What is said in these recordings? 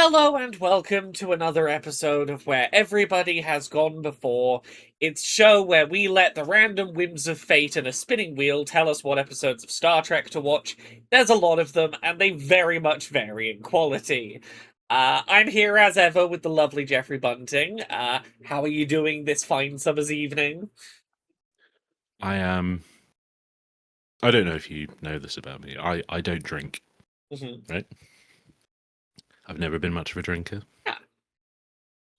Hello and welcome to another episode of Where Everybody Has Gone Before. It's a show where we let the random whims of fate and a spinning wheel tell us what episodes of Star Trek to watch. There's a lot of them, and they very much vary in quality. I'm here as ever with the lovely Geoffrey Bunting. How are you doing this fine summer's evening? I am. I don't know if you know this about me. I don't drink, Mhm. right? I've never been much of a drinker. Yeah.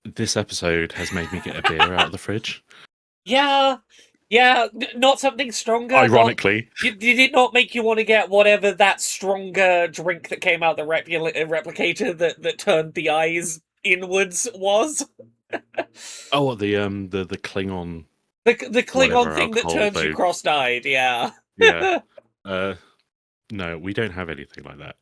This episode has made me get a beer out of the fridge. Yeah, not something stronger. Not Ironically, did it not make you want to get whatever that stronger drink that came out the replicator that turned the eyes inwards was? oh, what the Klingon The Klingon whatever thing that alcohol turns you they cross-eyed. Yeah. yeah. Uh, no, we don't have anything like that.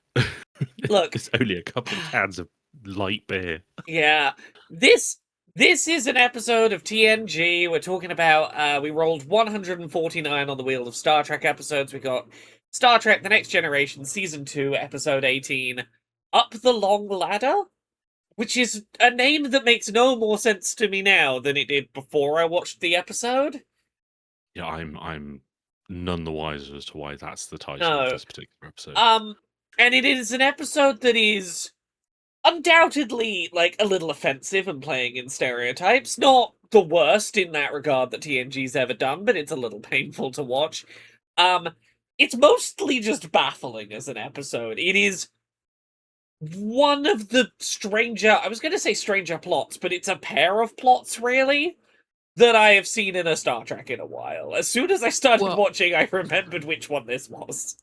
Look, It's only a couple of cans of light beer. yeah, this this is an episode of TNG. We're talking about we rolled 149 on the wheel of Star Trek episodes. We got Star Trek: The Next Generation season 2, episode 18, Up the Long Ladder, which is a name that makes no more sense to me now than it did before I watched the episode. Yeah, I'm none the wiser as to why that's the title of No. this particular episode. And it is an episode that is undoubtedly like a little offensive and playing in stereotypes. Not the worst in that regard that TNG's ever done, but it's a little painful to watch. Um, it's mostly just baffling as an episode. It is one of the stranger, I was going to say stranger plots, but it's a pair of plots, really, that I have seen in a Star Trek in a while. As soon as I started Well, watching, I remembered which one this was.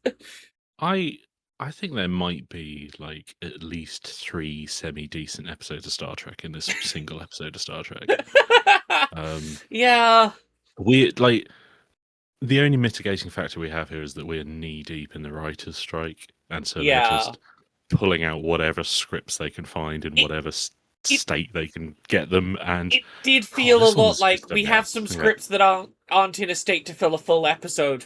I I think there might be like at least 3 semi-decent episodes of Star Trek in this single episode of Star Trek. Yeah, We like the only mitigating factor we have here is that we're knee deep in the writers' strike, and so they're yeah. just pulling out whatever scripts they can find in It, whatever it state they can get them. And it did oh, feel a this lot one's like just a we have some mess. Yeah, scripts that aren't in a state to fill a full episode.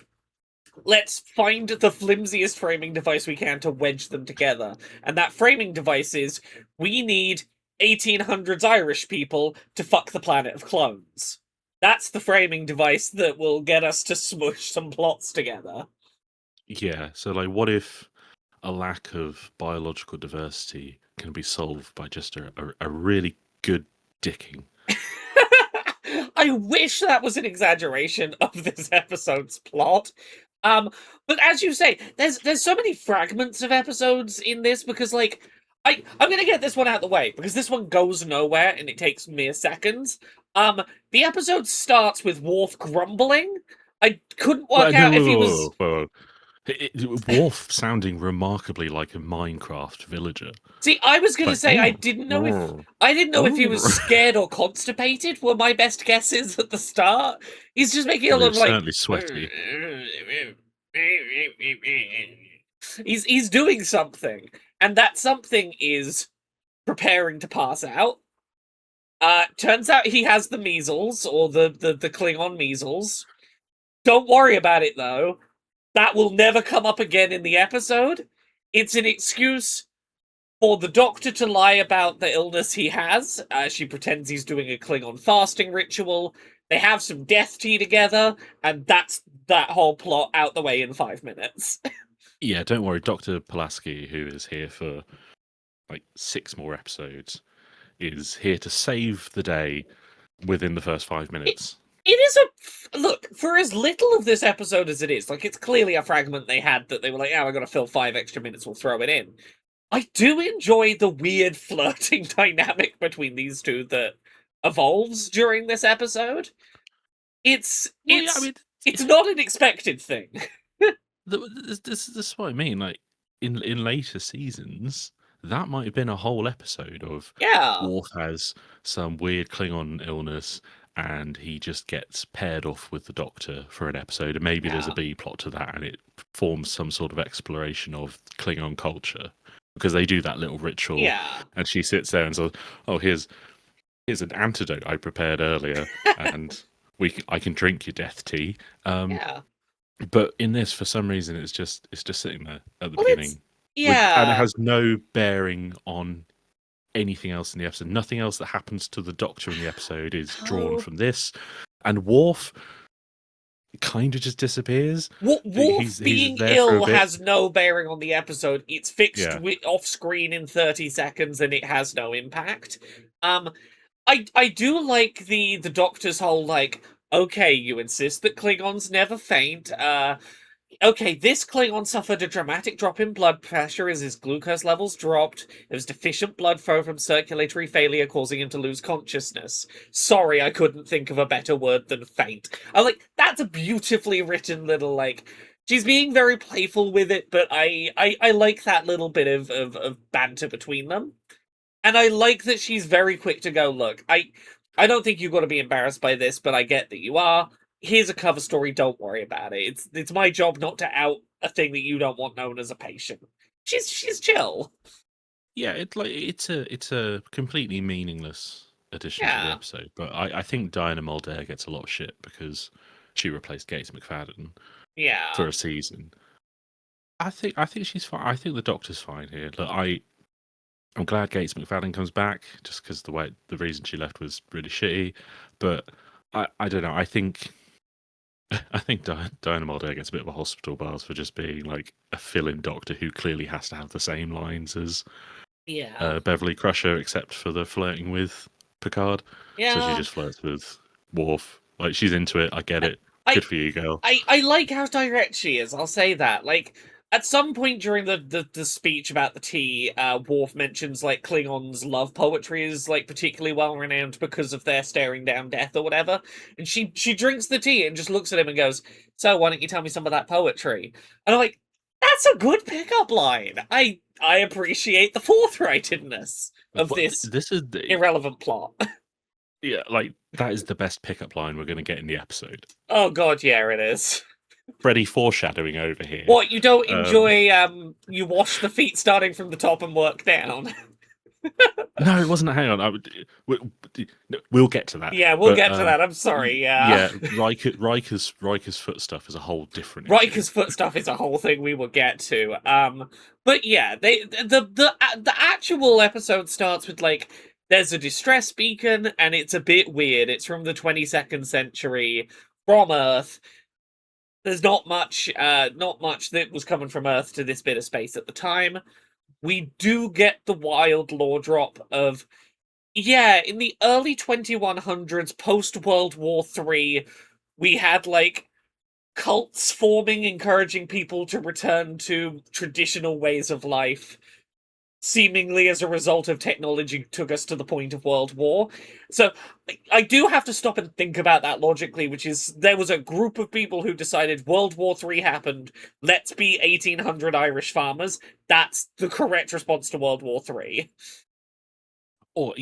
Let's find the flimsiest framing device we can to wedge them together. And that framing device is we need 1800s Irish people to fuck the planet of clones. That's the framing device that will get us to smush some plots together. yeah. So like, what if a lack of biological diversity can be solved by just a really good dicking? I wish that was an exaggeration of this episode's plot. Um, but as you say, there's so many fragments of episodes in this because I'm gonna get this one out of the way because this one goes nowhere and it takes mere seconds. The episode starts with Worf grumbling. I couldn't Well, work no, out whoa, if he whoa, was. whoa, whoa, whoa. Worf sounding remarkably like a Minecraft villager. See, I was gonna Like, say I didn't know if he was scared or constipated. Were my best guesses at the start. He's just making a well, he lot of was like. certainly sweaty. He's doing something, and that something is preparing to pass out. Turns out he has the measles or the Klingon measles. Don't worry about it though. That will never come up again in the episode. It's an excuse for the doctor to lie about the illness he has. She pretends he's doing a Klingon fasting ritual. They have some death tea together, and that's that whole plot out the way in 5 minutes. Yeah, don't worry. Dr. Pulaski, who is here for like 6 more episodes, is here to save the day within the first 5 minutes. It is a look for as little of this episode as it is. Like it's clearly a fragment they had that they were like, "Oh, I got to fill 5 extra minutes. We'll throw it in." I do enjoy the weird flirting dynamic between these two that evolves during this episode. It's Well, yeah, I it's mean, it's not an expected thing. this is what I mean. Like in later seasons, that might have been a whole episode of Yeah, Worf has some weird Klingon illness, and he just gets paired off with the Doctor for an episode, and maybe there's a yeah, B plot to that, and it forms some sort of exploration of Klingon culture because they do that little ritual, yeah. and she sits there and says, "Oh, here's an antidote I prepared earlier, and I can drink your death tea." Yeah. But in this, for some reason, it's just sitting there at the Well, it's beginning, and it yeah. has no bearing on anything else in the episode. Nothing else that happens to the Doctor in the episode is drawn Oh. from this. And Worf kind of just disappears. Worf He's being there for a ill bit. has no bearing on the episode. It's fixed Yeah. off screen in 30 seconds and it has no impact. I do like the Doctor's whole like, okay, you insist that Klingons never faint. Okay, this Klingon suffered a dramatic drop in blood pressure as his glucose levels dropped. There was deficient blood flow from circulatory failure, causing him to lose consciousness. Sorry, I couldn't think of a better word than faint. I like that's a beautifully written little like. She's being very playful with it, but I like that little bit of banter between them. And I like that she's very quick to go, look, I don't think you've got to be embarrassed by this, but I get that you are. Here's a cover story, don't worry about it. It's my job not to out a thing that you don't want known as a patient. She's chill. Yeah, it's a completely meaningless addition to the Yeah. episode. But I think Diana Muldaur gets a lot of shit because she replaced Gates McFadden Yeah. for a season. I think she's fine. I think the Doctor's fine here. Look, I'm glad Gates McFadden comes back, just because the reason she left was really shitty. But I don't know. I think Diana Muldaur gets a bit of a hospital pass for just being like a fill-in Doctor who clearly has to have the same lines as Yeah. Beverly Crusher, except for the flirting with Picard. Yeah. So she just flirts with Worf. Like, she's into it. I get it. I- Good for you, girl. I like how direct she is, I'll say that. Like, at some point during the speech about the tea, Worf mentions, like, Klingons' love poetry is, like, particularly well-renowned because of their staring down death or whatever. And she drinks the tea and just looks at him and goes, so why don't you tell me some of that poetry? And I'm like, that's a good pickup line. I appreciate the forthrightedness of this This is irrelevant plot. yeah, like that is the best pickup line we're going to get in the episode. Oh god, yeah, it is. Freddy foreshadowing over here. What, you don't enjoy, you wash the feet starting from the top and work down? No, it wasn't. Hang on, we'll get to that. Yeah, we'll get to that. I'm sorry. Yeah, Riker's foot stuff is a whole different. Riker's foot stuff is a whole thing we will get to. But yeah, the actual episode starts with like there's a distress beacon and it's a bit weird. It's from the 22nd century from Earth. There's not much that was coming from Earth to this bit of space at the time. We do get the wild lore drop of, yeah, in the early 2100s, post-World War III, we had, like, cults forming, encouraging people to return to traditional ways of life, seemingly as a result of technology took us to the point of World War. So I do have to stop and think about that logically, which is there was a group of people who decided World War III happened, let's be 1800 Irish farmers. That's the correct response to World War III. Or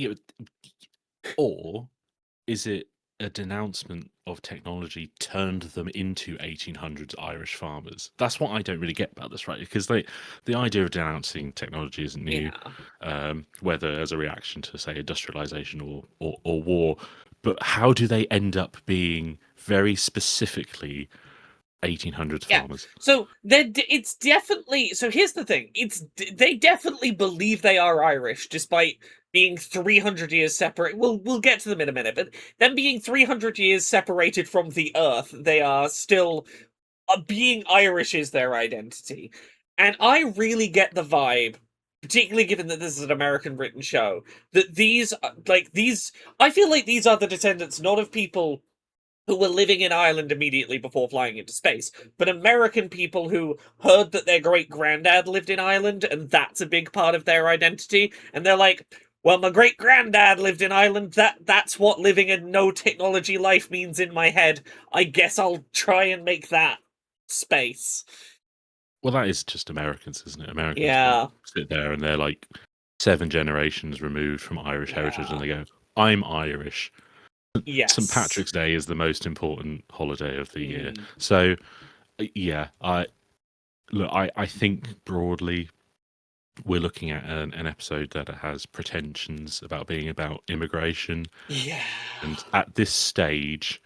is it a denouncement of technology turned them into 1800s Irish farmers? That's what I don't really get about this, right? Because the idea of denouncing technology isn't new, whether as a reaction to, say, industrialization or war. But how do they end up being very specifically 1800s farmers? So it's definitely, so here's the thing, they definitely believe they are Irish despite being 300 years separate. We'll get to them in a minute, but them being 300 years separated from the Earth, they are still being Irish is their identity. And I really get the vibe, particularly given that this is an American written show, that I feel like these are the descendants not of people who were living in Ireland immediately before flying into space, but American people who heard that their great granddad lived in Ireland, and that's a big part of their identity, and they're like, well, my great granddad lived in Ireland, that's what living a no technology life means in my head. I guess I'll try and make that space. Well, that is just Americans, isn't it? Americans sit there and they're like 7 generations removed from Irish heritage, and they go, I'm Irish. Yes. St. Patrick's Day is the most important holiday of the year. So, yeah, I think broadly we're looking at an episode that has pretensions about being about immigration. Yeah. And at this stage,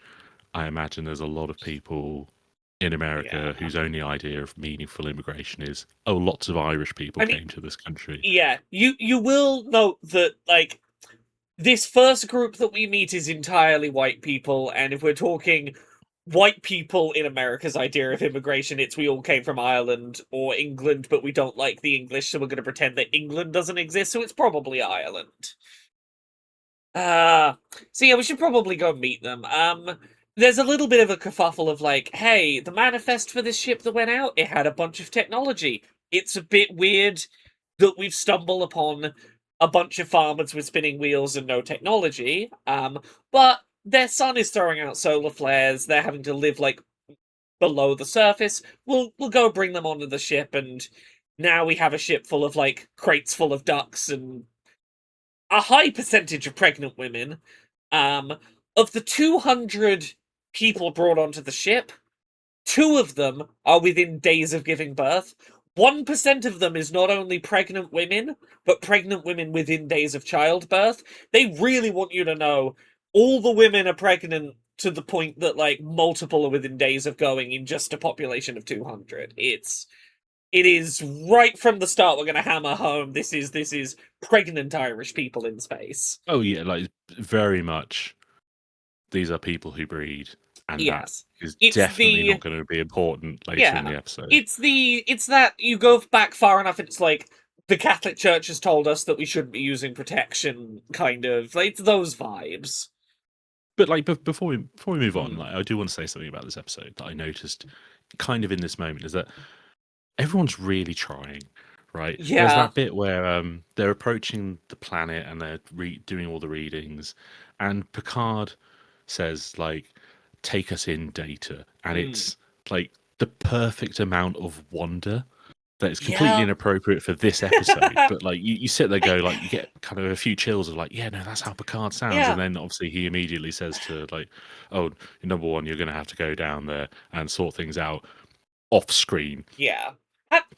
I imagine there's a lot of people in Yeah. America whose only idea of meaningful immigration is, oh, lots of Irish people I mean, came to this country. yeah, you will note that, like, this first group that we meet is entirely white people, and if we're talking white people in America's idea of immigration, it's we all came from Ireland or England, but we don't like the English, so we're going to pretend that England doesn't exist, so it's probably Ireland. Uh, so yeah, we should probably go meet them. There's a little bit of a kerfuffle of like, hey, the manifest for this ship that went out, it had a bunch of technology. It's a bit weird that we've stumbled upon a bunch of farmers with spinning wheels and no technology. But their sun is throwing out solar flares. They're having to live like below the surface. We'll go bring them onto the ship, and now we have a ship full of like crates full of ducks and a high percentage of pregnant women. Um, of the 200 people brought onto the ship, two of them are within days of giving birth. 1% of them is not only pregnant women, but pregnant women within days of childbirth. They really want you to know all the women are pregnant to the point that, like, multiple are within days of going in just a population of 200. It is right from the start. We're going to hammer home. This is pregnant Irish people in space. Oh yeah, like very much. These are people who breed, and that Yes, is it's definitely the not going to be important later in yeah, the episode. it's that you go back far enough. It's like the Catholic Church has told us that we shouldn't be using protection. Kind of like it's those vibes. But like before we move on, Mm. like I do want to say something about this episode that I noticed kind of in this moment is that everyone's really trying, right? There's Yeah. that bit where they're approaching the planet and they're doing all the readings, and Picard says like, "Take us in, Data," and Mm. it's like the perfect amount of wonder that is completely Yeah. inappropriate for this episode. But like you sit there, go like you get kind of a few chills of like, yeah, no, that's how Picard sounds. And Yeah. then obviously he immediately says to like, oh, number one, you're going to have to go down there and sort things out off screen. Yeah.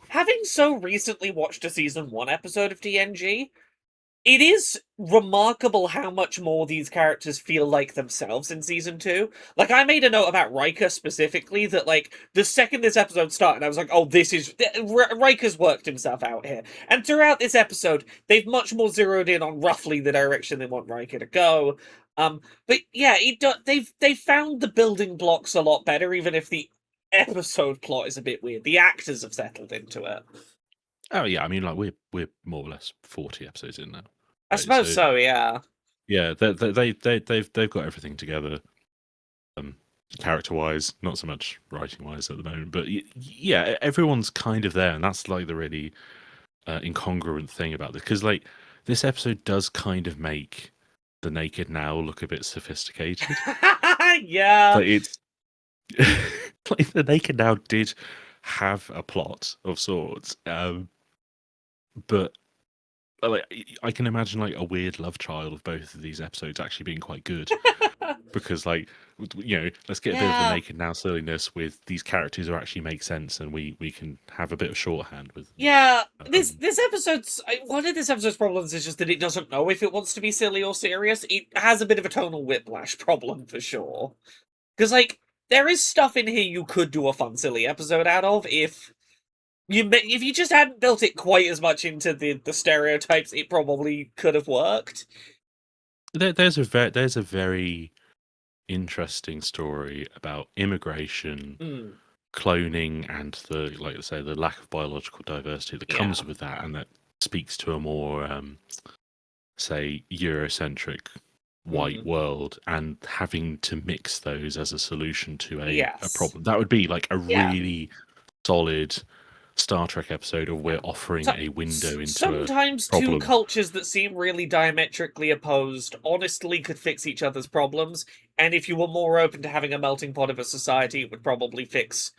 Having so recently watched a season one episode of TNG, it is remarkable how much more these characters feel like themselves in season two. Like, I made a note about Riker specifically that, like, the second this episode started, I was like, oh, this is. Riker's worked himself out here. And throughout this episode, they've much more zeroed in on roughly the direction they want Riker to go. But yeah, they've found the building blocks a lot better, even if the episode plot is a bit weird. The actors have settled into it. Oh yeah, I mean like we're more or less 40 episodes in now, I right? suppose So so, yeah. yeah, they've got everything together. Character wise, not so much writing wise at the moment, but yeah, everyone's kind of there, and that's like the really incongruent thing about this, because like this episode does kind of make the Naked Now look a bit sophisticated. Yeah. Like it's like the Naked Now did have a plot of sorts, but like I can imagine like a weird love child of both of these episodes actually being quite good. Because like let's get a bit of the Yeah. Naked Now silliness with these characters who actually make sense, and we can have a bit of shorthand with them. Yeah. This episode's one of this episode's problems is just that it doesn't know if it wants to be silly or serious. It has a bit of a tonal whiplash problem for sure. Because like there is stuff in here you could do a fun silly episode out of if you just hadn't built it quite as much into the stereotypes. It probably could have worked. There's a very interesting story about immigration, Mm, cloning, and the like I say the lack of biological diversity that comes yeah. with that, and that speaks to a more say Eurocentric white Mm, world, and having to mix those as a solution to a yes. problem. That would be like a Yeah. really solid Star Trek episode of we're Yeah. offering So, a window into a sometimes two problem. cultures that seem really diametrically opposed honestly could fix each other's problems, and if you were more open to having a melting pot of a society, it would probably fix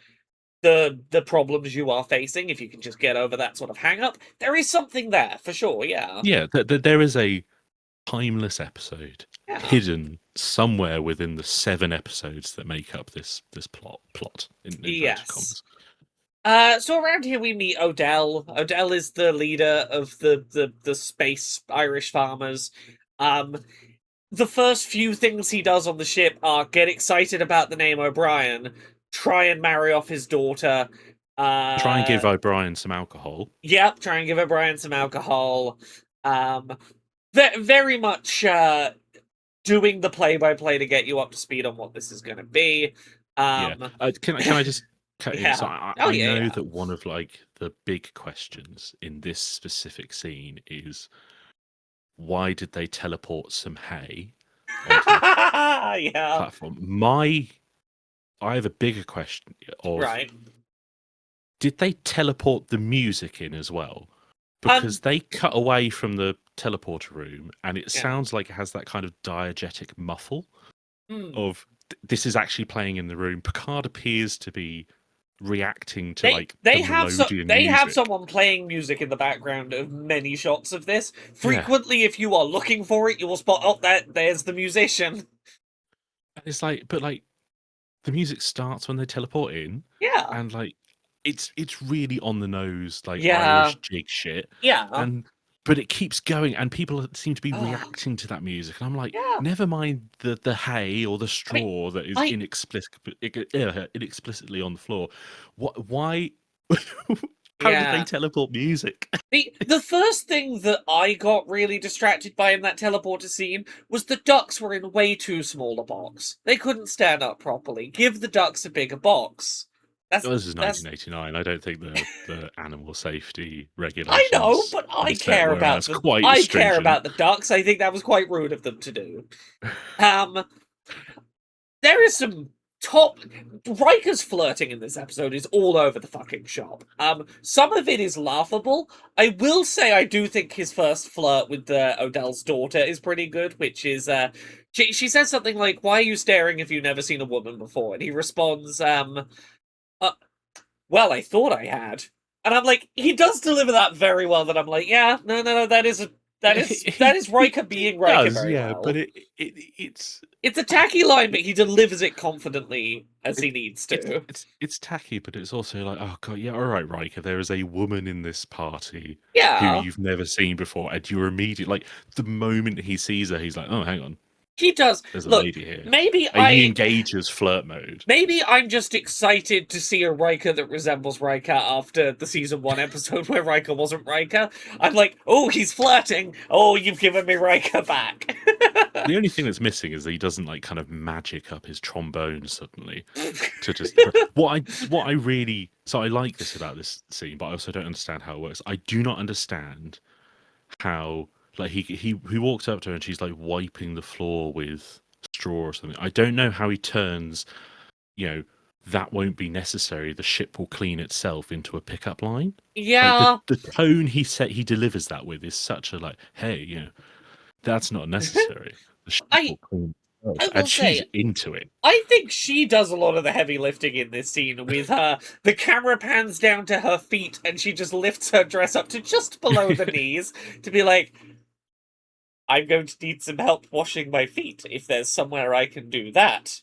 the problems you are facing if you can just get over that sort of hang up. There is something there, for sure, yeah. Yeah, there is a timeless episode Yeah. hidden somewhere within the 7 episodes that make up this plot in inverted Yes. commas. So around here we meet Odell. Odell is the leader of the space Irish farmers. Um, the first few things he does on the ship are get excited about the name O'Brien, try and marry off his daughter. Try and give O'Brien some alcohol. Yep, try and give O'Brien some alcohol. Um, very much doing the play-by-play to get you up to speed on what this is going to be. Yeah. Can I just cut in? So Yeah. Oh I yeah, know yeah. that one of like the big questions in this specific scene is why did they teleport some hay onto the Yeah. platform? I have a bigger question of Right. did they teleport the music in as well? Um. Because they cut away from the teleporter room and it Yeah. sounds like it has that kind of diegetic muffle Hmm. of this is actually playing in the room. Picard appears to be reacting to They like the they have melodian they have music. someone playing music in the background of many shots of this. Yeah. Frequently, if you are looking for it, you will spot. Oh, there's the musician. And it's like, but like the music starts when they teleport in, Yeah. and like it's really on the nose, like Yeah. Irish jig shit, Yeah. and but it keeps going, and people seem to be Oh, reacting to that music, and I'm like, yeah. never mind the hay or the I mean, straw that is I inexplicitly on the floor. What? Why? How did they yeah. teleport music? The first thing that I got really distracted by in that teleporter scene was the ducks were in way too small a box. They couldn't stand up properly. Give the ducks a bigger box. This is That's 1989. I don't think the animal safety I know, regulations but on set were as quite as I care stringent. about the ducks. I think that was quite rude of them to do. Um there is some top Riker's flirting in this episode is all over the fucking shop. Some of it is laughable. I will say I do think his first flirt with Odell's daughter is pretty good, which is she says something like, "Why are you staring if you've never seen a woman before?" And he responds, uh, "Well, I thought I had." And I'm like, he does deliver that very well. That I'm like, yeah, no, that is Riker He being Riker does, very yeah, but well. it's It's a tacky line, but he delivers it confidently as it, he needs to. it's tacky, but it's also like, oh god, yeah, all right, Riker, there is a woman in this party who Yeah, you've never seen before, and you're immediately like, the moment he sees her, he's like, oh, hang on, he does. there's a Look, lady here, maybe and he I engages flirt mode. maybe I'm just excited to see a Riker that resembles Riker after the season 1 episode where Riker wasn't Riker. I'm like, oh, he's flirting. Oh, you've given me Riker back. The only thing that's missing is that he doesn't like kind of magic up his trombone suddenly to just what I really so I like this about this scene, but I also don't understand how it works. I do not understand how like he walks up to her and she's like wiping the floor with straw or something. I don't know how he turns, you know, that won't be necessary. The ship will clean itself into a pickup line. Like Yeah, the tone he delivers that with is such a like, hey, you know, that's not necessary. The ship I will clean itself, I and will she's say into it. I think she does a lot of the heavy lifting in this scene with her. The camera pans down to her feet and she just lifts her dress up to just below the knees to be like, I'm going to need some help washing my feet if there's somewhere I can do that.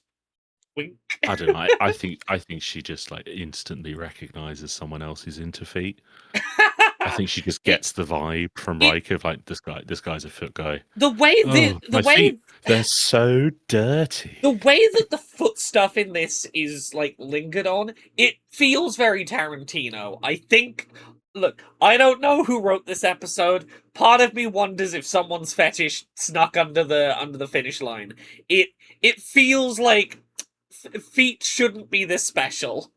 Wink. I don't know. I think she just like instantly recognizes someone else who's into feet. I think she just it gets the vibe from it Riker of like this guy's a foot guy. the way Oh, the my way feet, they're so dirty. the way that the foot stuff in this is like lingered on, it feels very Tarantino. I think. Look, I don't know who wrote this episode. Part of me wonders if someone's fetish snuck under the finish line. It it feels like feet shouldn't be this special.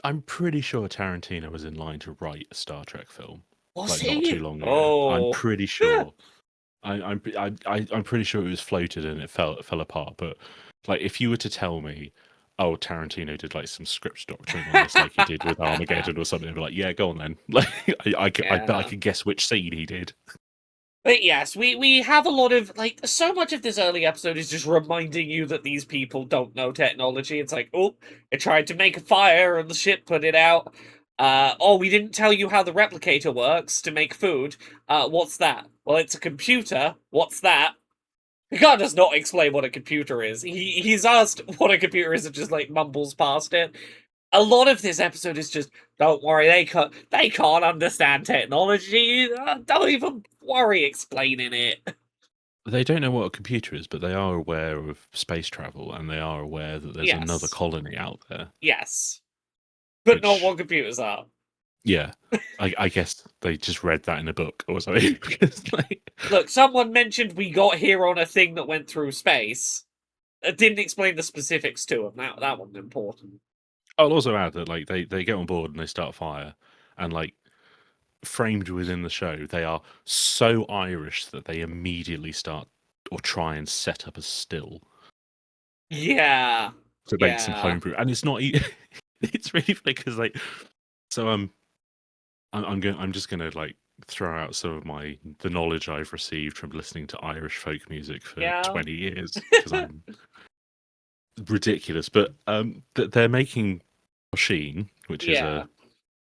I'm pretty sure Tarantino was in line to write a Star Trek film, Was like not too he? long ago. I'm Oh, pretty yeah. sure. I'm pretty sure it was floated and it fell apart. But like, if you were to tell me, oh, Tarantino did like some script doctoring on this, like he did with Armageddon or something, I'd be like, yeah, go on then. Like, I bet I Yeah. could guess which scene he did. But yes, we have a lot of like so much of this early episode is just reminding you that these people don't know technology. It's like, oh, it tried to make a fire and the ship put it out. Oh, we didn't tell you how the replicator works to make food. What's that? Well, it's a computer. What's that? He can't just not explain what a computer is. He's asked what a computer is and just like mumbles past it. A lot of this episode is just, don't worry, they can't understand technology. Don't even worry explaining it. They don't know what a computer is, but they are aware of space travel, and they are aware that there's another Yes. colony out there. Yes. But not Which, what computers are. yeah, I guess they just read that in a book or something. Because, like, Look, someone mentioned we got here on a thing that went through space. It didn't explain the specifics to them. That one's important. I'll also add that like they get on board and they start a fire, and like framed within the show, they are so Irish that they immediately start or try and set up a still Yeah. to make some Yeah. homebrew, and it's not. It's really funny because like, so I'm just gonna like throw out some of the knowledge I've received from listening to Irish folk music for Yeah. 20 years because I'm ridiculous, but they're making Sheen, which is Yeah. a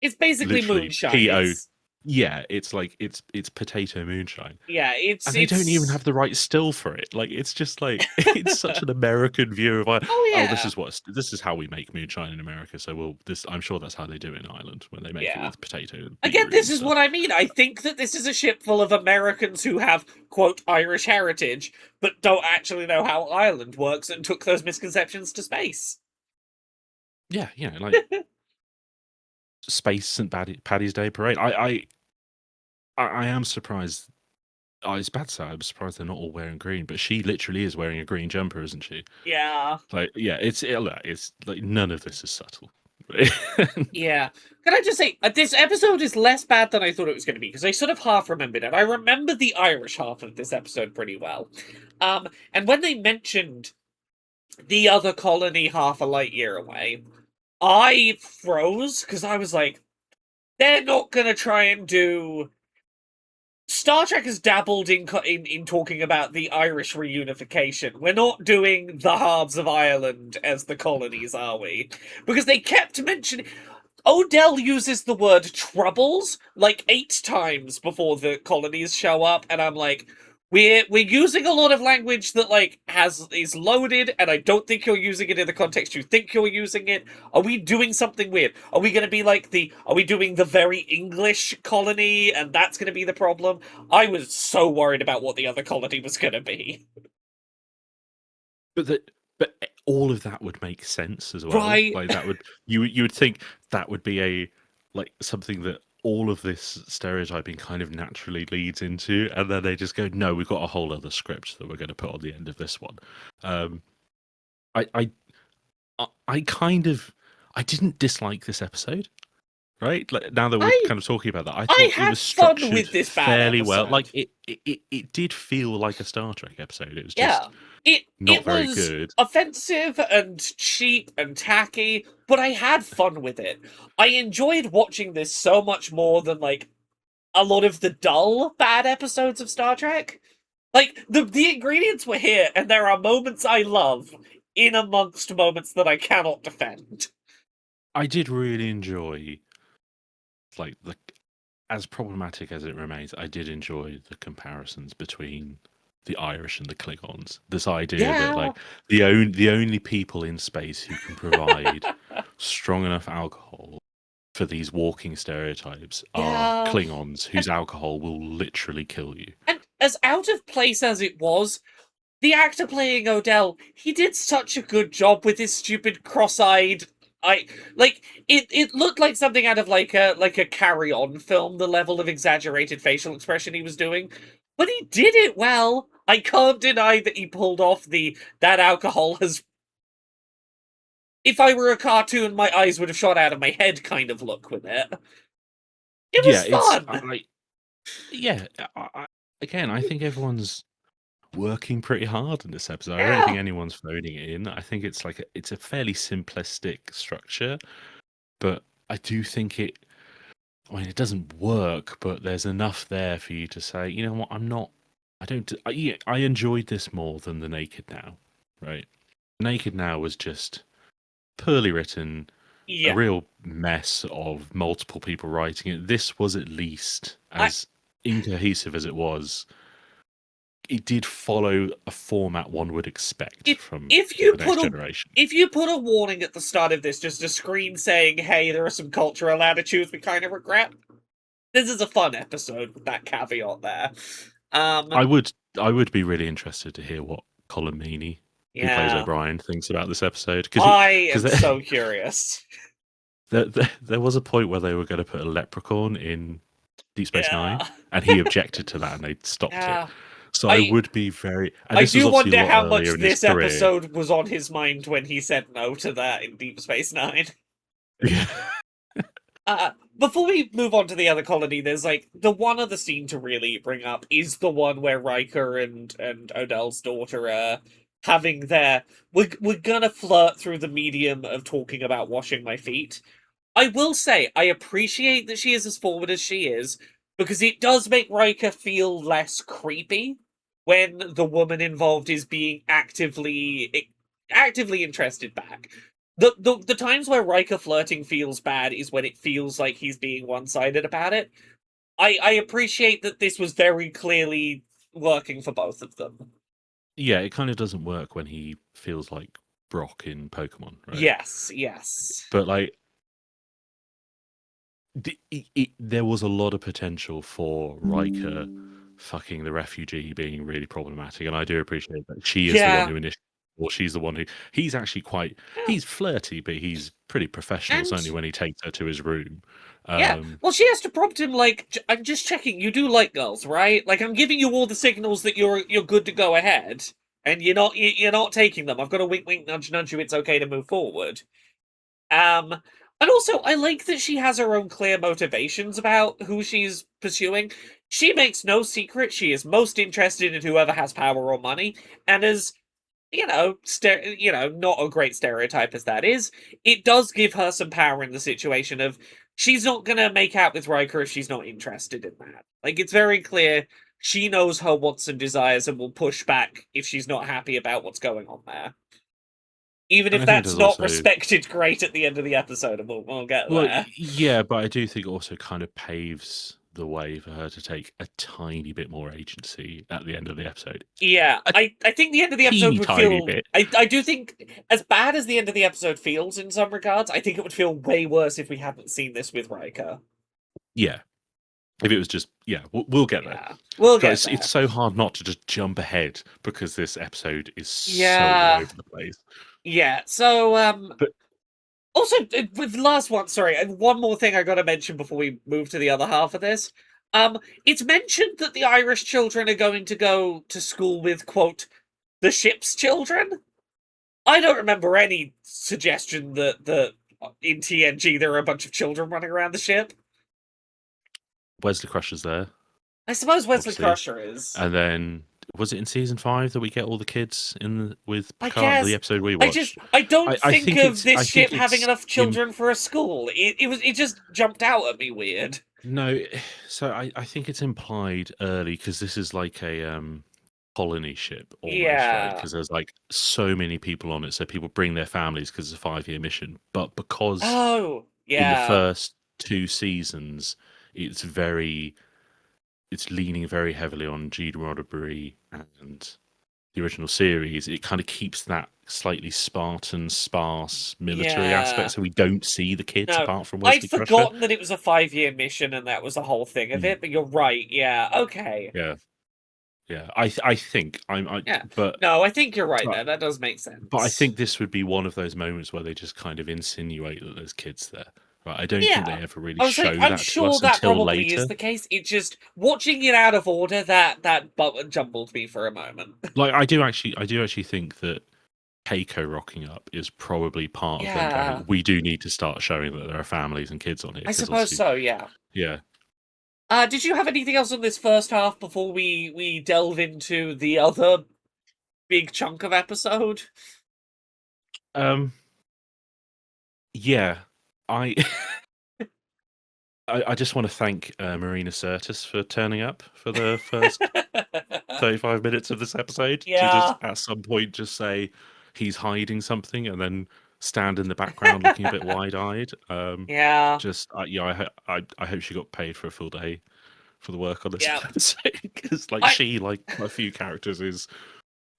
It's basically literally moonshine. PO. It's Yeah, it's like it's potato moonshine. yeah, And they don't even it's have the right still for it. Like it's just like it's such an American view of like, Oh oh, yeah. this is how we make moonshine in America. So I'm sure that's how they do it in Ireland when they make it Yeah. with potato and Again, beetroot this and is stuff. what I mean. I think that this is a ship full of Americans who have, quote, Irish heritage, but don't actually know how Ireland works and took those misconceptions to space. Yeah, like space St. Paddy's Day parade. I am surprised. Oh, it's bad to say I'm surprised they're not all wearing green, but she literally is wearing a green jumper, isn't she? Yeah. Like, yeah, it's like none of this is subtle. Yeah. Can I just say, this episode is less bad than I thought it was going to be, because I sort of half remembered it. I remember the Irish half of this episode pretty well. And when they mentioned the other colony half a light year away, I froze, because I was like, they're not going to try and do... Star Trek has dabbled in talking about the Irish reunification. We're not doing the Hearts of Ireland as the colonies, are we? Because they kept mentioning... Odell uses the word troubles like 8 times before the colonies show up, and I'm like, we're using a lot of language that like is loaded, and I don't think you're using it in the context you think you're using it. Are we doing something weird? Are we gonna be like are we doing the very English colony, and that's gonna be the problem? I was so worried about what the other colony was gonna be. But all of that would make sense as well. Right. Like that would you would think that would be a like something that all of this stereotyping kind of naturally leads into, and then they just go, no, we've got a whole other script that we're going to put on the end of this one. I I I kind of I didn't dislike this episode. Right, like now that we're I kind of talking about that, I I thought it had was fun structured with this bad fairly well. Like episode. it did feel like a Star Trek episode. It was just Yeah. It not very was good. offensive and cheap and tacky, but I had fun with it. I enjoyed watching this so much more than like a lot of the dull bad episodes of Star Trek. Like the ingredients were here, and there are moments I love in amongst moments that I cannot defend. I did really enjoy like the as problematic as it remains, I did enjoy the comparisons between the Irish and the Klingons. This idea that Yeah. like the only people in space who can provide strong enough alcohol for these walking stereotypes are Yeah. Klingons whose alcohol will literally kill you. And as out of place as it was, the actor playing Odell, he did such a good job with his stupid cross-eyed. I like it. It looked like something out of like a Carry On film. The level of exaggerated facial expression he was doing, but he did it well. I can't deny that he pulled off that alcohol has. If I were a cartoon, my eyes would have shot out of my head kind of look with it. It Yeah, was it's fun. yeah. Again, I think everyone's working pretty hard in this episode. I don't think Yeah. anyone's phoning it in. I think it's like it's a fairly simplistic structure, but I do think it. I mean, it doesn't work, but there's enough there for you to say, you know what, I'm not. I don't. Yeah, I enjoyed this more than the Naked Now, right? Naked Now was just poorly written, a Yeah. real mess of multiple people writing it. This was at least I as incohesive as it was. It did follow a format one would expect if from if you the put next a generation. if you put a warning at the start of this, just a screen saying, "Hey, there are some cultural attitudes we kind of regret." This is a fun episode with that caveat there. I would be really interested to hear what Colin Meaney, who plays Yeah, O'Brien, thinks about this episode I because am so curious. there was a point where they were going to put a leprechaun in Deep Space Nine, Yeah, and he objected to that, and they stopped it. yeah. So I I would be very, and I this was do obviously a wonder lot how much earlier in his this career. episode was on his mind when he said no to that in Deep Space Nine. Yeah. Before we move on to the other colony, there's like the one other scene to really bring up is the one where Riker and Odell's daughter are having their we're gonna flirt through the medium of talking about washing my feet. I will say I appreciate that she is as forward as she is because it does make Riker feel less creepy when the woman involved is being actively interested back. The times where Riker flirting feels bad is when it feels like he's being one-sided about it. I appreciate that this was very clearly working for both of them. Yeah, it kind of doesn't work when he feels like Brock in Pokemon, right? Yes, yes. But like, there was a lot of potential for Riker fucking the refugee being really problematic, and I do appreciate that she is the one Yeah. who initiated, or she's the one who he's actually quite Yeah. he's flirty, but he's pretty professional. And Certainly when he takes her to his room. yeah, well, she has to prompt him like, "I'm just checking. You do like girls, right? Like, I'm giving you all the signals that you're good to go ahead, and you're not taking them. I've got to wink, wink, nudge, nudge you. It's okay to move forward." Um, and also, I like that she has her own clear motivations about who she's pursuing. She makes no secret she is most interested in whoever has power or money, and as not a great stereotype as that is, it does give her some power in the situation of she's not gonna make out with Riker if she's not interested in that. Like, it's very clear she knows her wants and desires and will push back if she's not happy about what's going on there. Even And if I think that's there's not also, respected great at the end of the episode, and we'll get well, there. yeah, but I do think it also kind of paves the way for her to take a tiny bit more agency at the end of the episode. Yeah, A I think the end of the episode teeny would tiny feel. bit. I do think, as bad as the end of the episode feels in some regards, I think it would feel way worse if we hadn't seen this with Riker. Yeah. If it was just, yeah, we'll get there. Yeah, we'll get Guys, there. it's so hard not to just jump ahead because this episode is so all Yeah, over the place. yeah. So, But also with the last one, sorry, and one more thing I got to mention before we move to the other half of this. It's mentioned that the Irish children are going to go to school with quote the ship's children. I don't remember any suggestion that in TNG there are a bunch of children running around the ship. Wesley Crusher's there, I suppose Wesley obviously. Crusher is. And then, was it in season 5 that we get all the kids with I Picard, the guess. episode we watched? I don't I think think of it's, I this think ship having it's enough children for a school. It just jumped out at me weird. No, so I think it's implied early because this is like a colony ship almost, right? Yeah. Because there's like so many people on it, so people bring their families because it's a 5-year mission. But because Oh, in the yeah. first 2 seasons, it's leaning very heavily on Gene Roddenberry and the original series. It kind of keeps that slightly Spartan, sparse military Yeah. aspect, so we don't see the kids No, apart from I'd Wesley Crusher. forgotten that it was a 5-year mission and that was the whole thing of it. But you're right. Yeah. Okay. Yeah. Yeah, I think Yeah. but No, I think you're right but, there. That does make sense. but I think this would be one of those moments where they just kind of insinuate that there's kids there. Right? I don't think they Yeah. ever really I was show like, I'm that to sure us that until probably later. is the case. It's just watching it out of order that jumbled me for a moment. Like I do actually think that Keiko rocking up is probably part of them Yeah. going, we do need to start showing that there are families and kids on here. I 'cause suppose obviously- so, yeah. Yeah. Did you have anything else on this first half before we delve into the other big chunk of episode? Yeah. I I just want to thank Marina Sirtis for turning up for the first 35 minutes of this episode to Yeah. just at some point just say he's hiding something and then stand in the background looking a bit wide-eyed. Yeah. Just I hope she got paid for a full day for the work on this Yeah. episode because like a few characters is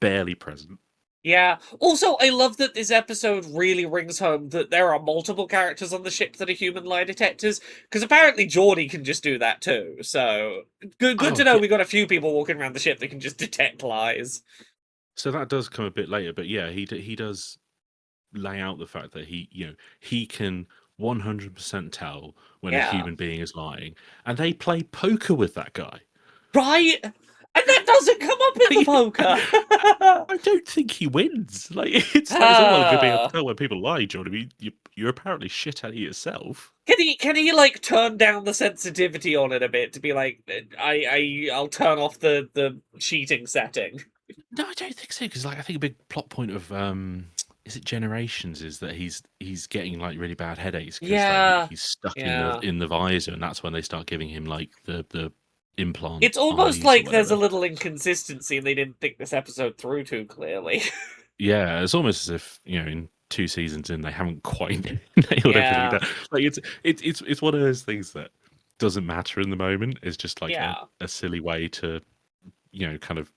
barely present. Yeah. Also, I love that this episode really rings home that there are multiple characters on the ship that are human lie detectors, because apparently Geordie can just do that too. So good Oh to know yeah, we got a few people walking around the ship that can just detect lies. so that does come a bit later, but yeah, he does lay out the fact that he can 100% tell when a Yeah. human being is lying, and they play poker with that guy. Right? And that doesn't come up in the And poker. I don't think he wins. Like it's all well and good being able to Ah. tell when people lie, John. I mean, you're apparently shit at it yourself. Can he like turn down the sensitivity on it a bit to be like I'll turn off the cheating setting. No, I don't think so. Because like I think a big plot point of is it Generations is that he's getting like really bad headaches because like Yeah. he's stuck Yeah. in the visor, and that's when they start giving him like the implant It's almost eyes or like there's a whatever. little inconsistency and they didn't think this episode through too clearly. Yeah, it's almost as if in 2 seasons in they haven't quite nailed everything Yeah. down. Like it's one of those things that doesn't matter in the moment. It's just like Yeah. a silly way to kind of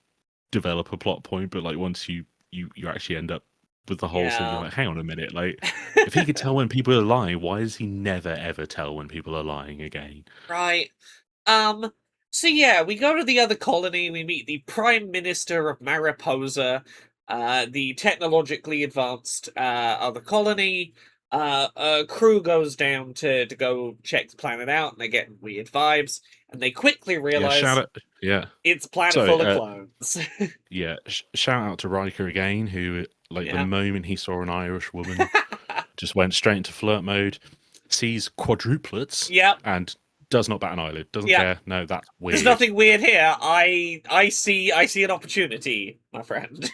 develop a plot point, but like once you actually end up with the whole thing, you're Yeah. like, hang on a minute, like if he could tell when people are lying, why does he never ever tell when people are lying again? Right. Um, so yeah, we go to the other colony, we meet the Prime Minister of Mariposa, the technologically advanced other colony. A crew goes down to go check the planet out, and they get weird vibes, and they quickly Yeah, shout realize out. Yeah, it's a planet sorry. full of clones. Yeah, shout out to Riker again, who like the Yeah. moment he saw an Irish woman, just went straight into flirt mode, sees quadruplets, Yep. and does not bat an eyelid. Doesn't Yep. care. No, that's There's weird. nothing weird here. I see an opportunity, my friend.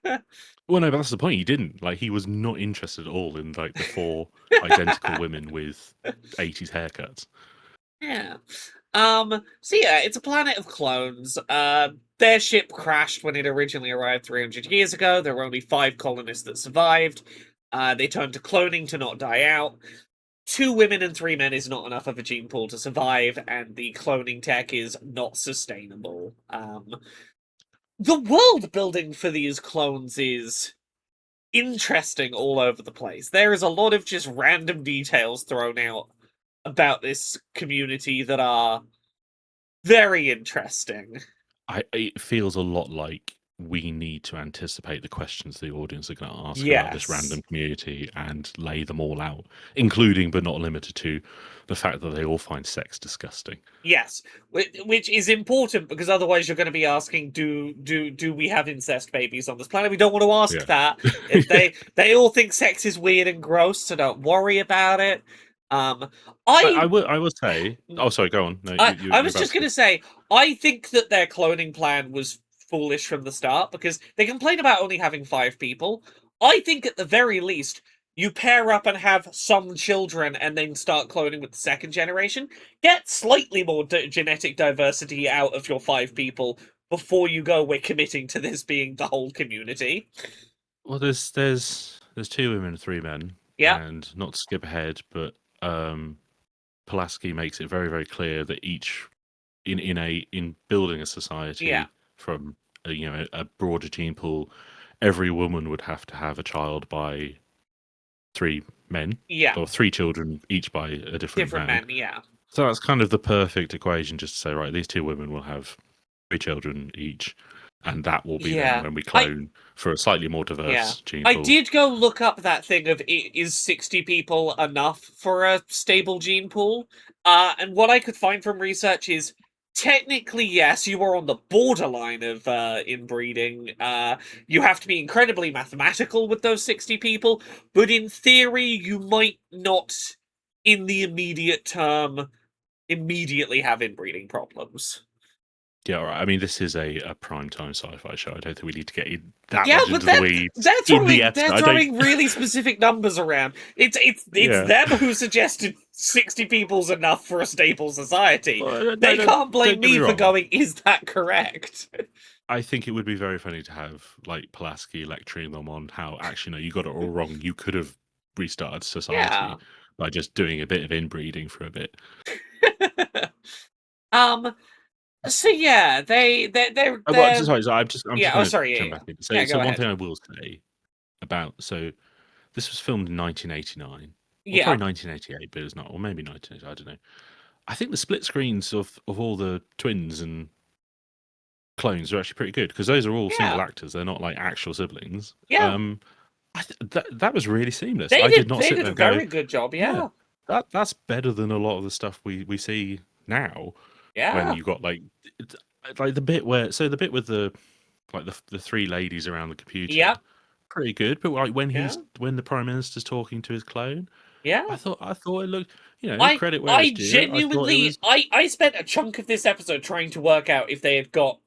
Well, no, but that's the point. He didn't. Like, he was not interested at all in like the four identical women with 80s haircuts. Yeah. So yeah, it's a planet of clones. Their ship crashed when it originally arrived 300 years ago. There were only 5 colonists that survived. They turned to cloning to not die out. 2 women and 3 men is not enough of a gene pool to survive, and the cloning tech is not sustainable. The world building for these clones is interesting all over the place. There is a lot of just random details thrown out about this community that are very interesting. It feels a lot like we need to anticipate the questions the audience are going to ask about this Yes. random community and lay them all out, including but not limited to the fact that they all find sex disgusting. Yes, which is important because otherwise you're going to be asking, do we have incest babies on this planet? We don't want to ask Yeah. that. If they all think sex is weird and gross, so don't worry about it. I I will say. Oh, sorry. Go on. No, I you're was about just to going say. to say, I think that their cloning plan was foolish from the start because they complain about only having 5 people. I think at the very least, you pair up and have some children and then start cloning with the second generation. Get slightly more genetic diversity out of your 5 people before you go, we're committing to this being the whole community. Well, there's 2 women and 3 men, Yeah, and not to skip ahead, but Pulaski makes it very very clear that each in building a yeah, society from a broader gene pool, every woman would have to have a child by 3 men yeah. or 3 children each by a different Different man. men, yeah. So that's kind of the perfect equation, just to say, right, these 2 women will have 3 children each, and that will be then Yeah. when we I clone for a slightly more Yeah. diverse gene I pool. did go look up that thing of is 60 people enough for a stable gene pool? And what I could find from research is technically yes, you are on the borderline of inbreeding. You have to be incredibly mathematical with those 60 people, but in theory you might not in the immediate term immediately have inbreeding problems. Yeah, all right. I mean, this is a primetime sci-fi show. I don't think we need to get that Yeah, much but into the weeds in the episode. they're I don't. throwing really specific numbers around. It's Yeah. them who suggested 60 people's enough for a stable society. Well, They no, can't blame don't get me me for wrong. going, is that correct? I think it would be very funny to have like Pulaski lecturing them on how actually no, you got it all wrong. You could have restarted Yeah. society by just doing a bit of inbreeding for a bit. um So yeah, they're Well, sorry, so I'm just yeah. Oh, going to sorry. jump Yeah, back in. yeah. So Go one ahead. thing I will say about this was filmed in 1989, or Yeah, probably 1988, but it's not, or maybe 1980. I don't know. I think the split screens of all the twins and clones are actually pretty good because those are all single yeah, actors. They're not like actual siblings. yeah. That was really seamless. I did not They sit did there a and go, very good job. yeah, Yeah, that's better than a lot of the stuff we see now. When yeah, you got like the bit where the bit with the three ladies around the computer, yeah, pretty good. But like yeah, when the prime minister's talking to his clone, yeah. I thought it looked, credit where it's I due. I thought it genuinely was. I spent a chunk of this episode trying to work out if they had got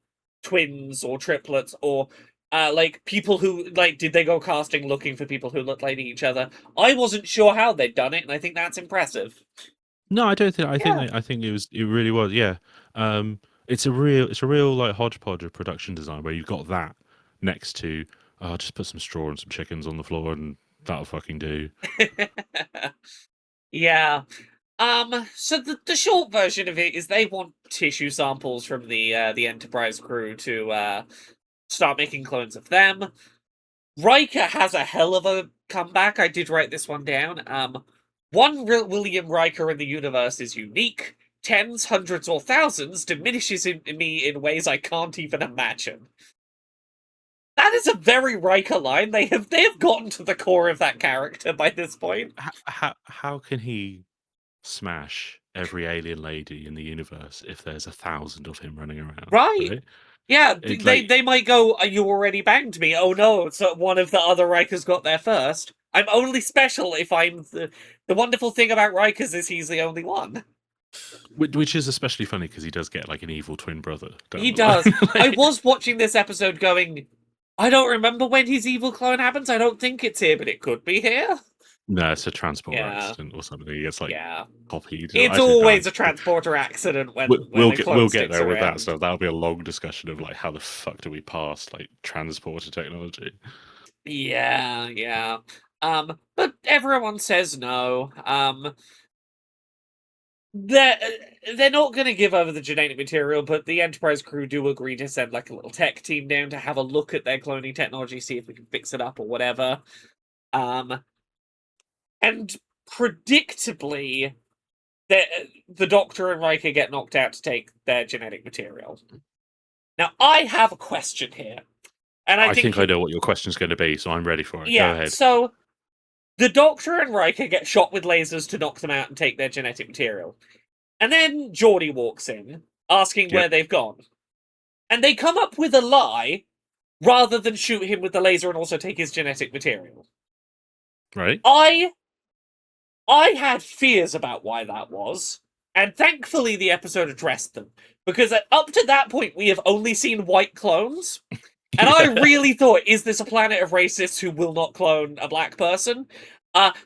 twins or triplets or like people who like did they go casting looking for people who looked like each other. I wasn't sure how they'd done it, and I think that's impressive. No, I don't think. Yeah. I think it really was. Yeah, it's a real like hodgepodge of production design where you've got that next to just put some straw and some chickens on the floor and that'll fucking do. Yeah. So the short version of it is they want tissue samples from the Enterprise crew to start making clones of them. Riker has a hell of a comeback. I did write this one down. One William Riker in the universe is unique. Tens, hundreds, or thousands diminishes in me in ways I can't even imagine. That is a very Riker line. They have gotten to the core of that character by this point. How can he smash every alien lady in the universe if there's 1,000 of him running around? Right. Right? Yeah, It they might go, you already banged me. Oh no, so one of the other Rikers got there first. I'm only special if I'm the wonderful thing about Rikers is he's the only one. which is especially funny because he does get like an evil twin brother down He the line. does. I Like, was watching this episode going, I don't remember when his evil clone happens. I don't think it's here, but it could be here. no, it's a transporter Yeah, accident or something. He gets like yeah. copied. It's I don't know. always a transporter accident when We'll a get clone we'll get sticks there with that around. stuff. That'll be a long discussion of like how the fuck do we pass like transporter technology. Yeah, yeah. But everyone says no. They're they're not going to give over the genetic material, but the Enterprise crew do agree to send like a little tech team down to have a look at their cloning technology, see if we can fix it up or whatever. Um, and predictably, the the Doctor and Riker get knocked out to take their genetic material. Now, I have a question here, and I I think I think know what your question's going to be, so I'm ready for it. Go yeah. ahead. So the Doctor and Riker get shot with lasers to knock them out and take their genetic material. And then Geordie walks in, asking where Yep. they've gone. And they come up with a lie rather than shoot him with the laser and also take his genetic material. Right. I had fears about why that was, and thankfully the episode addressed them. Because up to that point, we have only seen white clones. And I Yeah. really thought, is this a planet of racists who will not clone a black person?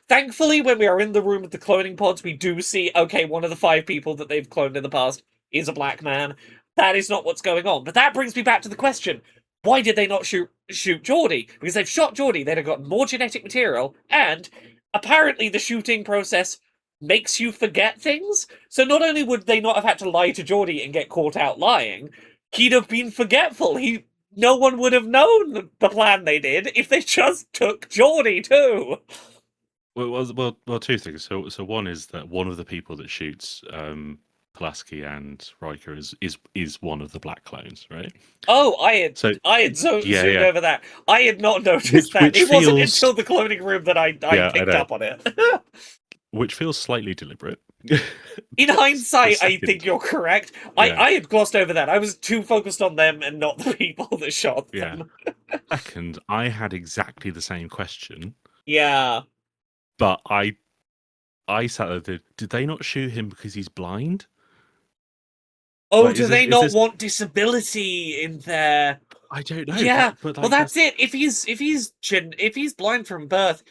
Thankfully, when we are in the room with the cloning pods, we do see, okay, one of the 5 people that they've cloned in the past is a black man. That is not what's going on. But that brings me back to the question, why did they not shoot Geordie? Because they've shot Geordie, they'd have gotten more genetic material, and apparently the shooting process makes you forget things. So not only would they not have had to lie to Geordie and get caught out lying, he'd have been forgetful. No one would have known the plan they did if they just took Geordie too. Well, two things. So one is that one of the people that shoots Pulaski and Riker is one of the black clones, right? Oh, So I had yeah, zoomed yeah. over that. I had not noticed Which that. which It wasn't feels until the cloning room that I yeah, I picked know. up on it. Which feels slightly deliberate. In The hindsight, I think second, you're correct. yeah, I had glossed over that. I was too focused on them and not the people that shot yeah. them. Second, I had exactly the same question, Yeah. but I sat there. Did they not shoot him because he's blind? Oh, Like, do is this they is not this? want disability in there? I don't know, Yeah. but Well, like that's it. If he's blind from birth,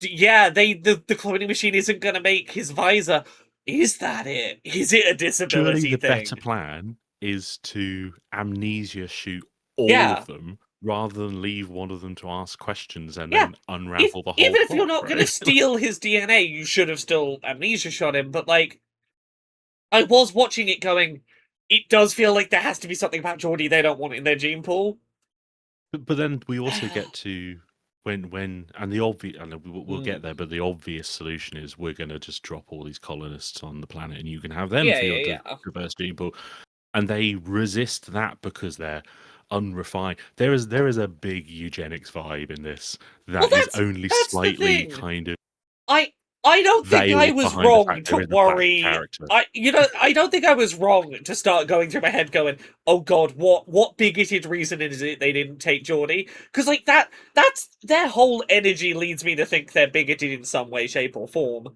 yeah, the cloning machine isn't going to make his visor. Is that it? Is it a surely disability the better thing? plan is to amnesia shoot all of Yeah. them rather than leave one of them to ask questions and Yeah. then If unravel the whole even if you're plot, not going to right? steal his DNA, you should have still amnesia shot him. But like, I was watching it going. it does feel like there has to be something about Geordie they don't want in their gene pool. But then we also get to when and the obvious, and we'll get there, but the obvious solution is we're going to just drop all these colonists on the planet, and you can have them Yeah, for your yeah, yeah. diverse gene pool, and they resist that because they're unrefined. There is a big eugenics vibe in this Well, that is only that's the slightly thing. kind of I I don't think I veiled was behind the wrong fact to there is a black worry. character. I don't think I was wrong to start going through my head going, "Oh God, what bigoted reason is it they didn't take Geordie?" Because like that's their whole energy leads me to think they're bigoted in some way, shape, or form.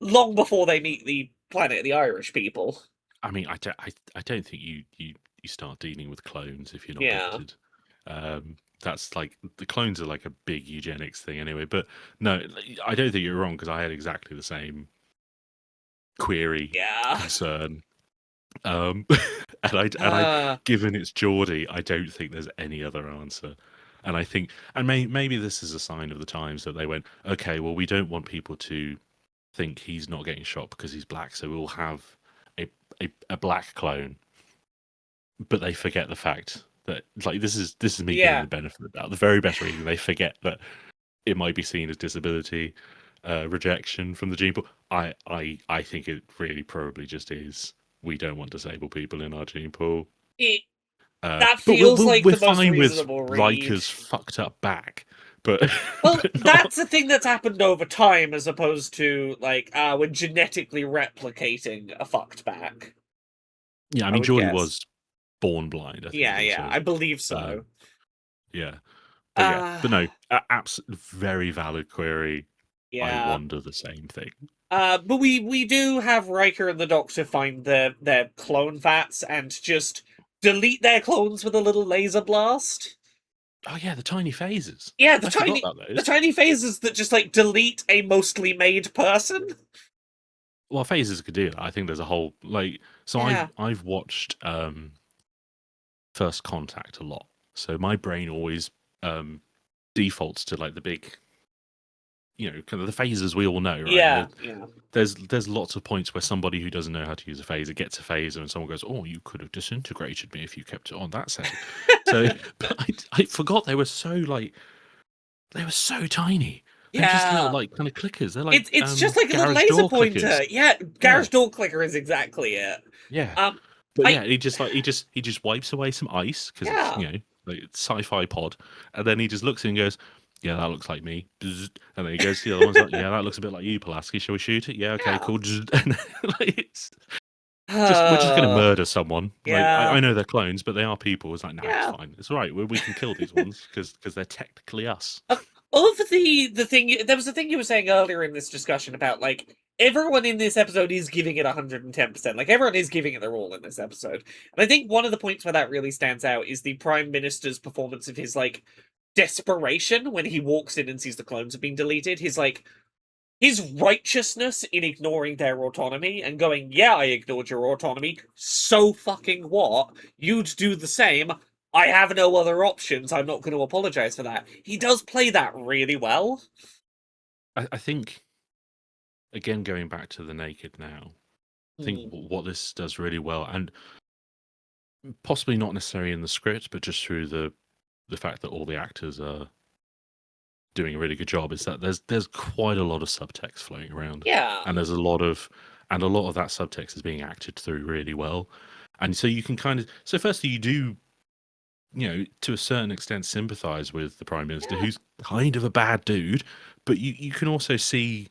Long before they meet the planet of the Irish people. I mean, I don't think you start dealing with clones if you're not Yeah, bigoted. That's like the clones are like a big eugenics thing anyway. But no, I don't think you're wrong because I had exactly the same query yeah. concern. Um, and I, Uh, given it's Geordie, I don't think there's any other answer. And I think, and maybe this is a sign of the times that they went, okay, well, we don't want people to think he's not getting shot because he's black, so we'll have a black clone. But they forget the fact that like this is me giving yeah. the benefit of the doubt. The very best reason they forget that it might be seen as disability, rejection from the gene pool. I think it really probably just is. We don't want disabled people in our gene pool. It that But we're, feels we're like we're the most fine with reasonable read. Riker's fucked up back, but Well, but not. that's a thing that's happened over time, as opposed to like we're genetically replicating a fucked back. Yeah, I I mean, would Geordie guess. was born blind. I think is Yeah, yeah, also I believe um, so. yeah, Uh but no, absolutely very valid query. I yeah. wonder the same thing. But we do have Riker and the Doctor find their clone vats and just delete their clones with a little laser blast. Oh yeah, the tiny phases. Yeah, I forgot about the those. tiny phases that just like delete a mostly made person. Well, phases could do that. I think there's a whole like. So I've Yeah. I've watched First Contact a lot. So my brain always defaults to like the big, kind of the phases we all know, right? Yeah, yeah. There's lots of points where somebody who doesn't know how to use a phaser gets a phaser, and someone goes, "Oh, you could have disintegrated me if you kept it on that setting." So, but I forgot they were so tiny. They're just little Yeah. like kind of clickers. They're like It's just like a little garage laser door clickers. pointer. Yeah, Yeah, garage door clicker is exactly it. yeah. Um, But I yeah, he just wipes away some ice because it's yeah. like it's sci-fi pod, and then he just looks and goes, "Yeah, that looks like me." Bzzz. And then he goes to the other one's like, "Yeah, that looks a bit like you, Pulaski. Shall we shoot it? Yeah, okay, Yeah. cool." Bzzz. And like, it's just we're just going to murder someone. Like Yeah. I know they're clones, but they are people. It's like, nah, it's Yeah. fine. It's all right. We can kill these ones because they're technically us. Uh, Over the thing, there was a thing you were saying earlier in this discussion about like everyone in this episode is giving it 110%. Like everyone is giving it their all in this episode, and I think one of the points where that really stands out is the Prime Minister's performance of his like desperation when he walks in and sees the clones have been deleted. His righteousness in ignoring their autonomy and going, yeah, I ignored your autonomy. So fucking what? You'd do the same. I have no other options. I'm not going to apologize for that. He does play that really well. I think again going back to the naked now. I think Hmm. what this does really well, and possibly not necessarily in the script, but just through the fact that all the actors are doing a really good job, is that there's quite a lot of subtext floating around, Yeah. and a lot of that subtext is being acted through really well, and so you can kind of firstly you do to a certain extent sympathize with the prime minister Yeah. who's kind of a bad dude, but you can also see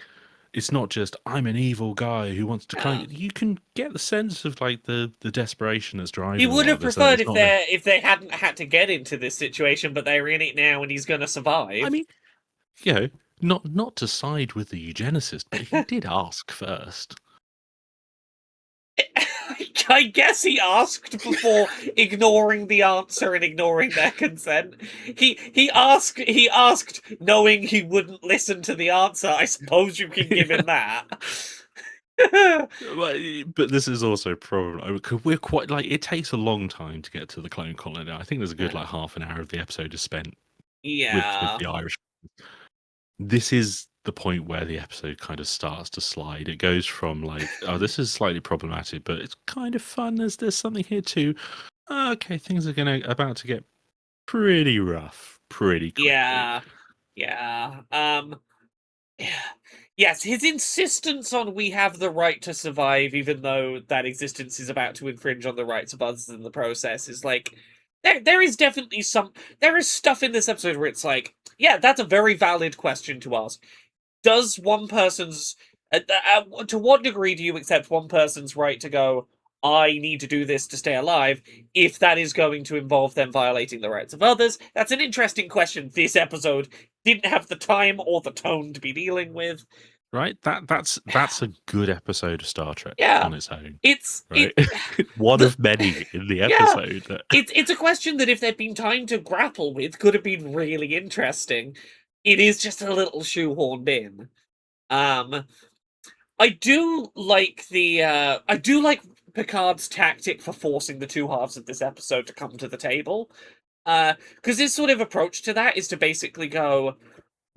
it's not just I'm an evil guy who wants to Yeah. claim. You can get the sense of like the desperation that's He driving a would lot have of this. That preferred it's not. if they hadn't had to get into this situation, but they're in it now and he's going to I survive. mean, you know, not to side with the eugenicist, but he did ask first. I guess he asked before ignoring the answer and ignoring their consent. He asked knowing he wouldn't listen to the answer. I suppose you can give Yeah. him that. But this is also probably because we're quite like it takes a long time to get to the clone colony. I think there's a good like half an hour of the episode is spent with Yeah. the Irish. This is the point where the episode kind of starts to slide. It goes from like, oh, this is slightly problematic, but it's kind of fun. There's something here too. Okay, things are about to get pretty rough pretty quickly. Yeah. Yeah. Yes, his insistence on we have the right to survive, even though that existence is about to infringe on the rights of others in the process, is like there is definitely there is stuff in this episode where it's like, yeah, that's a very valid question to ask. Does one person's to what degree do you accept one person's right to go, I need to do this to stay alive, if that is going to involve them violating the rights of others? That's an interesting question this episode didn't have the time or the tone to be dealing with. Right? That's a good episode of Star Trek on its own. It's right? One of many in the episode. Yeah, it's a question that if there'd been time to grapple with, could have been really interesting. It is just a little shoehorned in. I do like Picard's tactic for forcing the two halves of this episode to come to the table. Because his sort of approach to that is to basically go,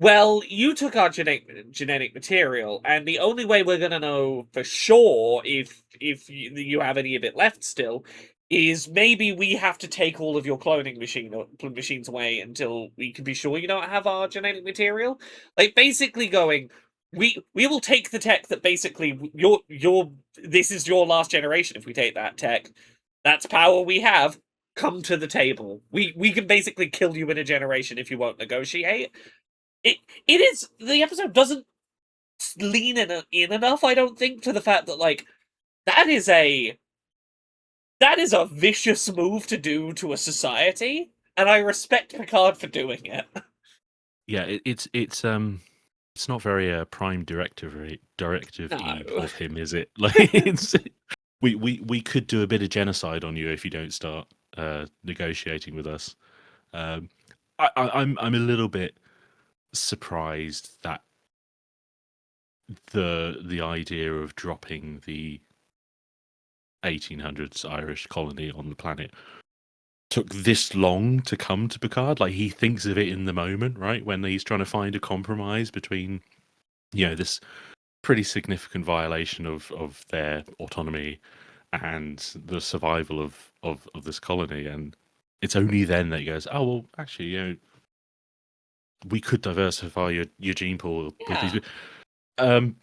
well, you took our genetic material, and the only way we're going to know for sure if you have any of it left still is maybe we have to take all of your cloning machines away until we can be sure you don't have our genetic material. Like, basically going, we will take the tech that basically this is your last generation. If we take that tech, that's power we have. Come to the table. We can basically kill you in a generation if you won't negotiate. It is, the episode doesn't lean in enough, I don't think, to the fact that like that is a vicious move to do to a society, and I respect Picard for doing it. Yeah, it's not very prime directive of him, is it? Like we could do a bit of genocide on you if you don't start negotiating with us. I'm a little bit surprised that the idea of dropping the 1800s Irish colony on the planet took this long to come to Picard. Like, he thinks of it in the moment, right, when he's trying to find a compromise between, this pretty significant violation of their autonomy and the survival of this colony. And it's only then that he goes, oh well, actually, we could diversify your gene pool with these. I'm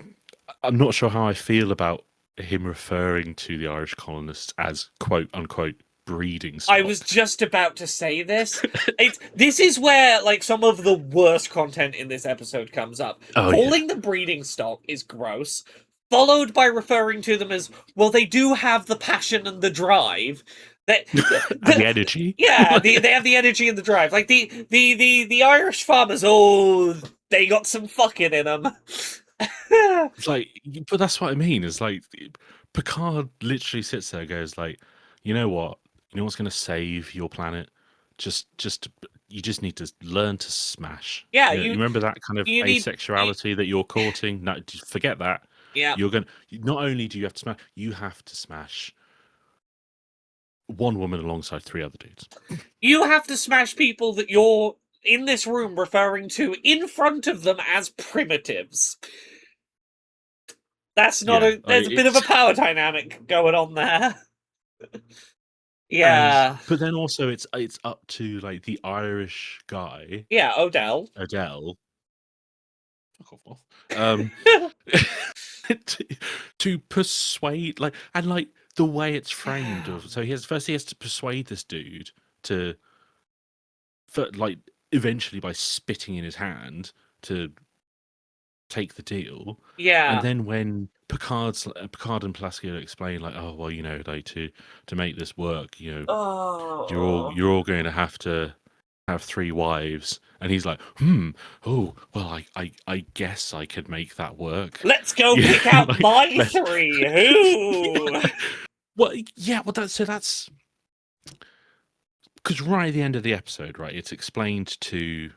not sure how I feel about him referring to the Irish colonists as quote unquote breeding stock. I was just about to say this. This is where like some of the worst content in this episode comes up. Calling them breeding stock is gross, followed by referring to them as, well, they do have the passion and the drive. The energy. Yeah, they have the energy and the drive. Like the Irish farmers, they got some fucking in them. It's like, but that's what I mean. It's like Picard literally sits there and goes like, you know what? You know what's going to save your planet? You just need to learn to smash. Yeah, you remember that kind of asexuality that you're courting? No, just forget that. Yeah, not only do you have to smash, you have to smash one woman alongside 3 other dudes. You have to smash people that you're in this room referring to in front of them as primitives. That's not there's a bit of a power dynamic going on there. Yeah. But then also it's up to like the Irish guy. Yeah, Odell. Fuck off. To persuade, like, and like the way it's framed so he has to persuade this dude to like eventually by spitting in his hand to take the deal. Yeah. And then when Picard and Pulaski explain like, oh well, like to make this work, you're all going to have 3 wives. And he's like, oh well, I guess I could make that work. Let's go pick out my 3. Who? Well, yeah, well that's because right at the end of the episode, right, it's explained to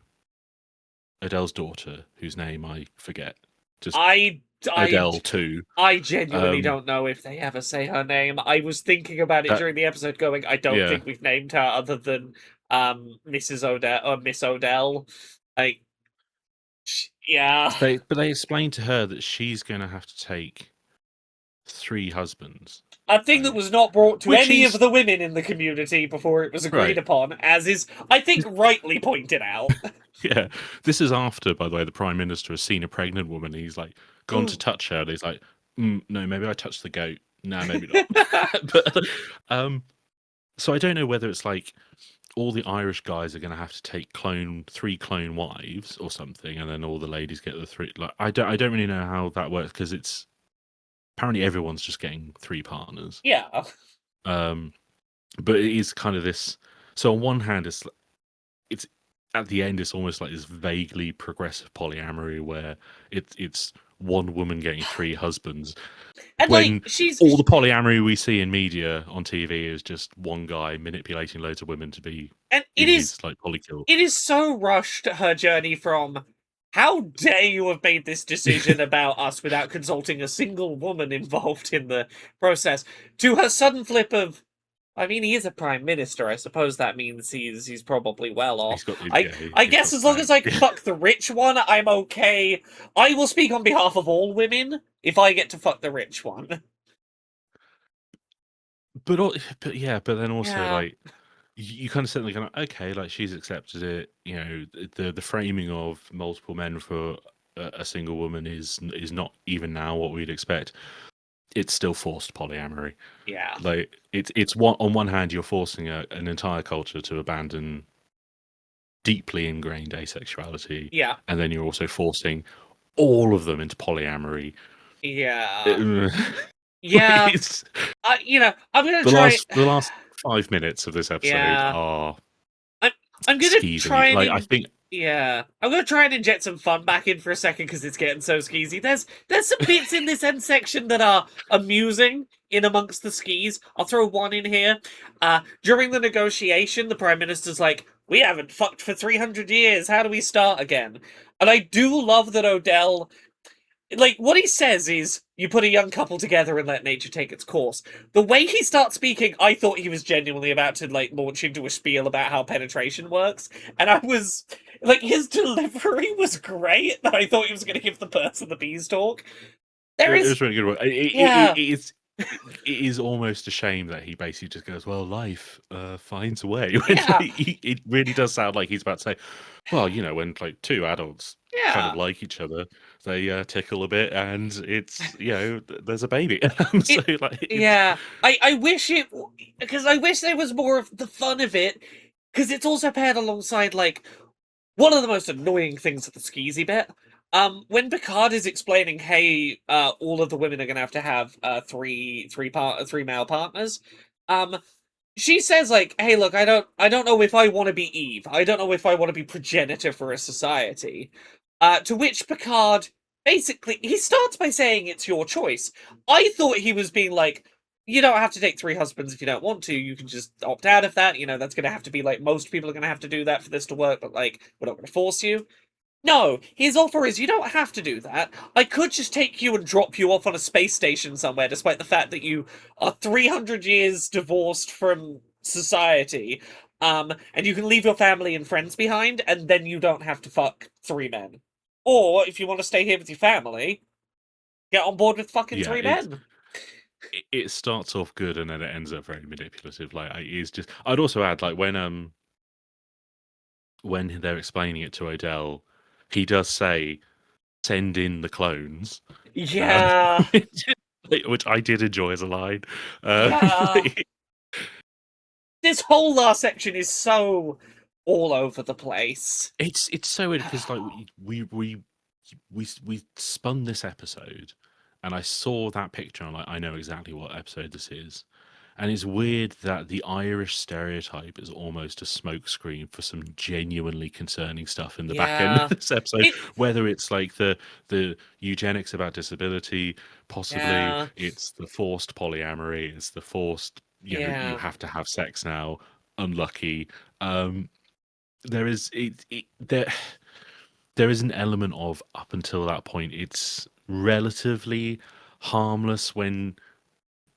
Adele's daughter, whose name I forget. Just Adele too. I genuinely don't know if they ever say her name. I was thinking about it during the episode, going, I don't think we've named her other than Mrs. Odell or Miss Odell. Like, Yeah. But they explain to her that she's going to have to take 3 husbands, A thing that right? was not brought to Which any of is the women in the community before it was agreed right. upon, as is, I think, rightly pointed out. Yeah, this is after, by the way, the prime minister has seen a pregnant woman. And he's like gone to touch her, and he's like, "No, maybe I touched the goat. Nah, maybe not." But so I don't know whether it's like all the Irish guys are going to have to take 3 clone wives or something, and then all the ladies get the 3. Like I don't really know how that works because it's apparently everyone's just getting 3 partners. Yeah. Um, but it is kind of this. So on one hand, it's at the end, it's almost like this vaguely progressive polyamory where it's one woman getting 3 husbands. And, like, When all the polyamory we see in media on TV is just one guy manipulating loads of women to be and in his like polykill. it is so rushed, her journey from how dare you have made this decision about us without consulting a single woman involved in the process, to her sudden flip of, I mean, he is a prime minister. I suppose that means he's probably well He's off. got I yeah, I he's guess got as long bank. as I can fuck the rich one, I'm okay. I will speak on behalf of all women if I get to fuck the rich one. But yeah, but then also Yeah, like you kind of sit there going, okay, like she's accepted it. You know, the framing of multiple men for a single woman is not even now what we'd expect. It's still forced polyamory. yeah, Like it's one on one hand you're forcing an entire culture to abandon deeply ingrained asexuality, yeah, and then you're also forcing all of them into polyamory. yeah, Like, yeah. it's I'm gonna the try. last 5 minutes of this episode Yeah, are I'm I'm gonna skeeving. try and Like I think yeah, I'm gonna try and inject some fun back in for a second because it's getting so skeezy. There's some bits in this end section that are amusing in amongst the skis. I'll throw one in here. During the negotiation, the prime minister's like, "We haven't fucked for 300 years. How do we start again?" And I do love that Odell, like, what he says is, you put a young couple together and let nature take its course. The way he starts speaking, I thought he was genuinely about to, like, launch into a spiel about how penetration works. And I was, like, his delivery was great. I thought he was going to give the birds and the bees talk. There it is, was really good. yeah, It is almost a shame that he basically just goes, "Well, life finds a way." When yeah, it really does sound like he's about to say, "Well, when like 2 adults kind of yeah. like each other, they tickle a bit, and it's there's a baby." So It, like it's yeah. I wish it, because I wish there was more of the fun of it, because it's also paired alongside, like, one of the most annoying things at the skeezy bit, when Picard is explaining, hey, all of the women are gonna have three male partners. Um, she says, like, hey, look, I don't know if I want to be Eve. I don't know if I want to be progenitor for a society. To which Picard, basically, he starts by saying it's your choice. I thought he was being like, you don't have to take 3 husbands if you don't want to. You can just opt out of that. That's going to have to be like, most people are going to have to do that for this to work, but, like, we're not going to force you. No, his offer is, you don't have to do that. I could just take you and drop you off on a space station somewhere, despite the fact that you are 300 years divorced from society. And you can leave your family and friends behind, and then you don't have to fuck 3 men. Or, if you want to stay here with your family, get on board with fucking yeah, 3 men. it starts off good and then it ends up very manipulative. Like it is just. I'd also add like when they're explaining it to Odell, he does say, "Send in the clones," um, Yeah, which I did enjoy as a line. yeah. This whole last section is so all over the place. It's so weird because like we spun this episode, and I saw that picture. And I know exactly what episode this is. And it's weird that the Irish stereotype is almost a smokescreen for some genuinely concerning stuff in the back end of Yeah. this episode. It, Whether it's like the eugenics about disability, possibly yeah, it's the forced polyamory, it's the forced you yeah, have to have sex now. Unlucky. There is there is an element of up until that point it's relatively harmless when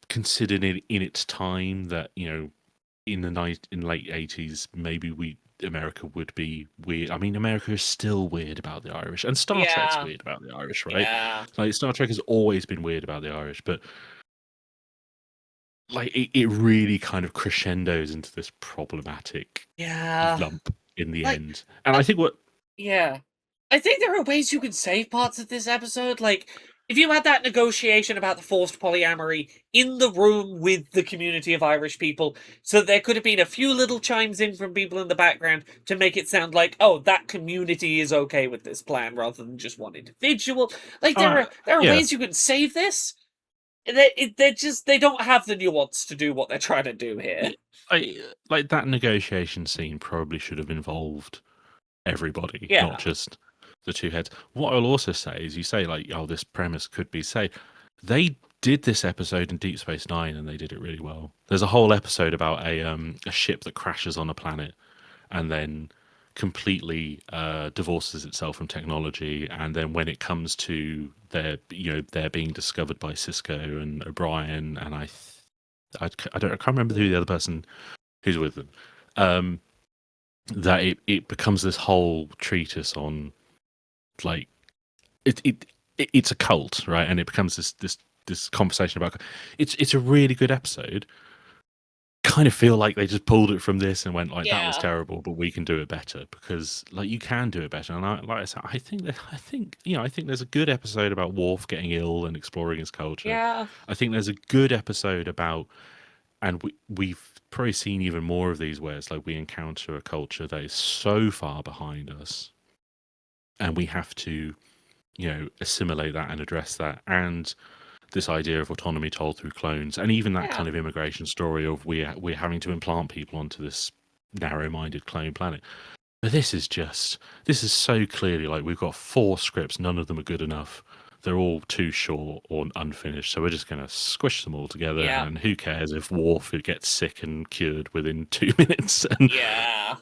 considered in its time that in the night in late 80s maybe we America would be weird. I mean, America is still weird about the Irish, and Star Trek's Yeah. weird about the Irish, right? Yeah. Like Star Trek has always been weird about the Irish, but like it really kind of crescendos into this problematic Yeah. lump in the Like, end. And I think what yeah. I think there are ways you can save parts of this episode. Like, if you had that negotiation about the forced polyamory in the room with the community of Irish people, so there could have been a few little chimes in from people in the background to make it sound like, oh, that community is okay with this plan rather than just one individual. Like, there are yeah, ways you can save this. They don't have the nuance to do what they're trying to do here. like that negotiation scene probably should have involved everybody, Yeah. not just the two heads. What I'll also say is, you say like, oh, this premise could be saved. They did this episode in Deep Space Nine, and they did it really well. There's a whole episode about a ship that crashes on a planet, and then completely divorces itself from technology. And then when it comes to they're being discovered by Cisco and O'Brien, and I can't remember who the other person who's with them. That it becomes this whole treatise on like it's a cult, right? And it becomes this conversation about it's a really good episode. Kind of feel like they just pulled it from this and went like, that was Yeah. terrible, but we can do it better, because like you can do it better. And like I said, I think there's a good episode about Worf getting ill and exploring his culture. Yeah. I think there's a good episode about, and we've probably seen even more of these where it's like we encounter a culture that is so far behind us, and we have to assimilate that and address that. And this idea of autonomy told through clones, and even that kind of immigration story of we're having to implant people onto this narrow-minded clone planet. But this is so clearly like we've got 4 scripts, none of them are good enough. They're all too short or unfinished, so we're just going to squish them all together. Yeah. And who cares if Worf gets sick and cured within 2 minutes? And Yeah.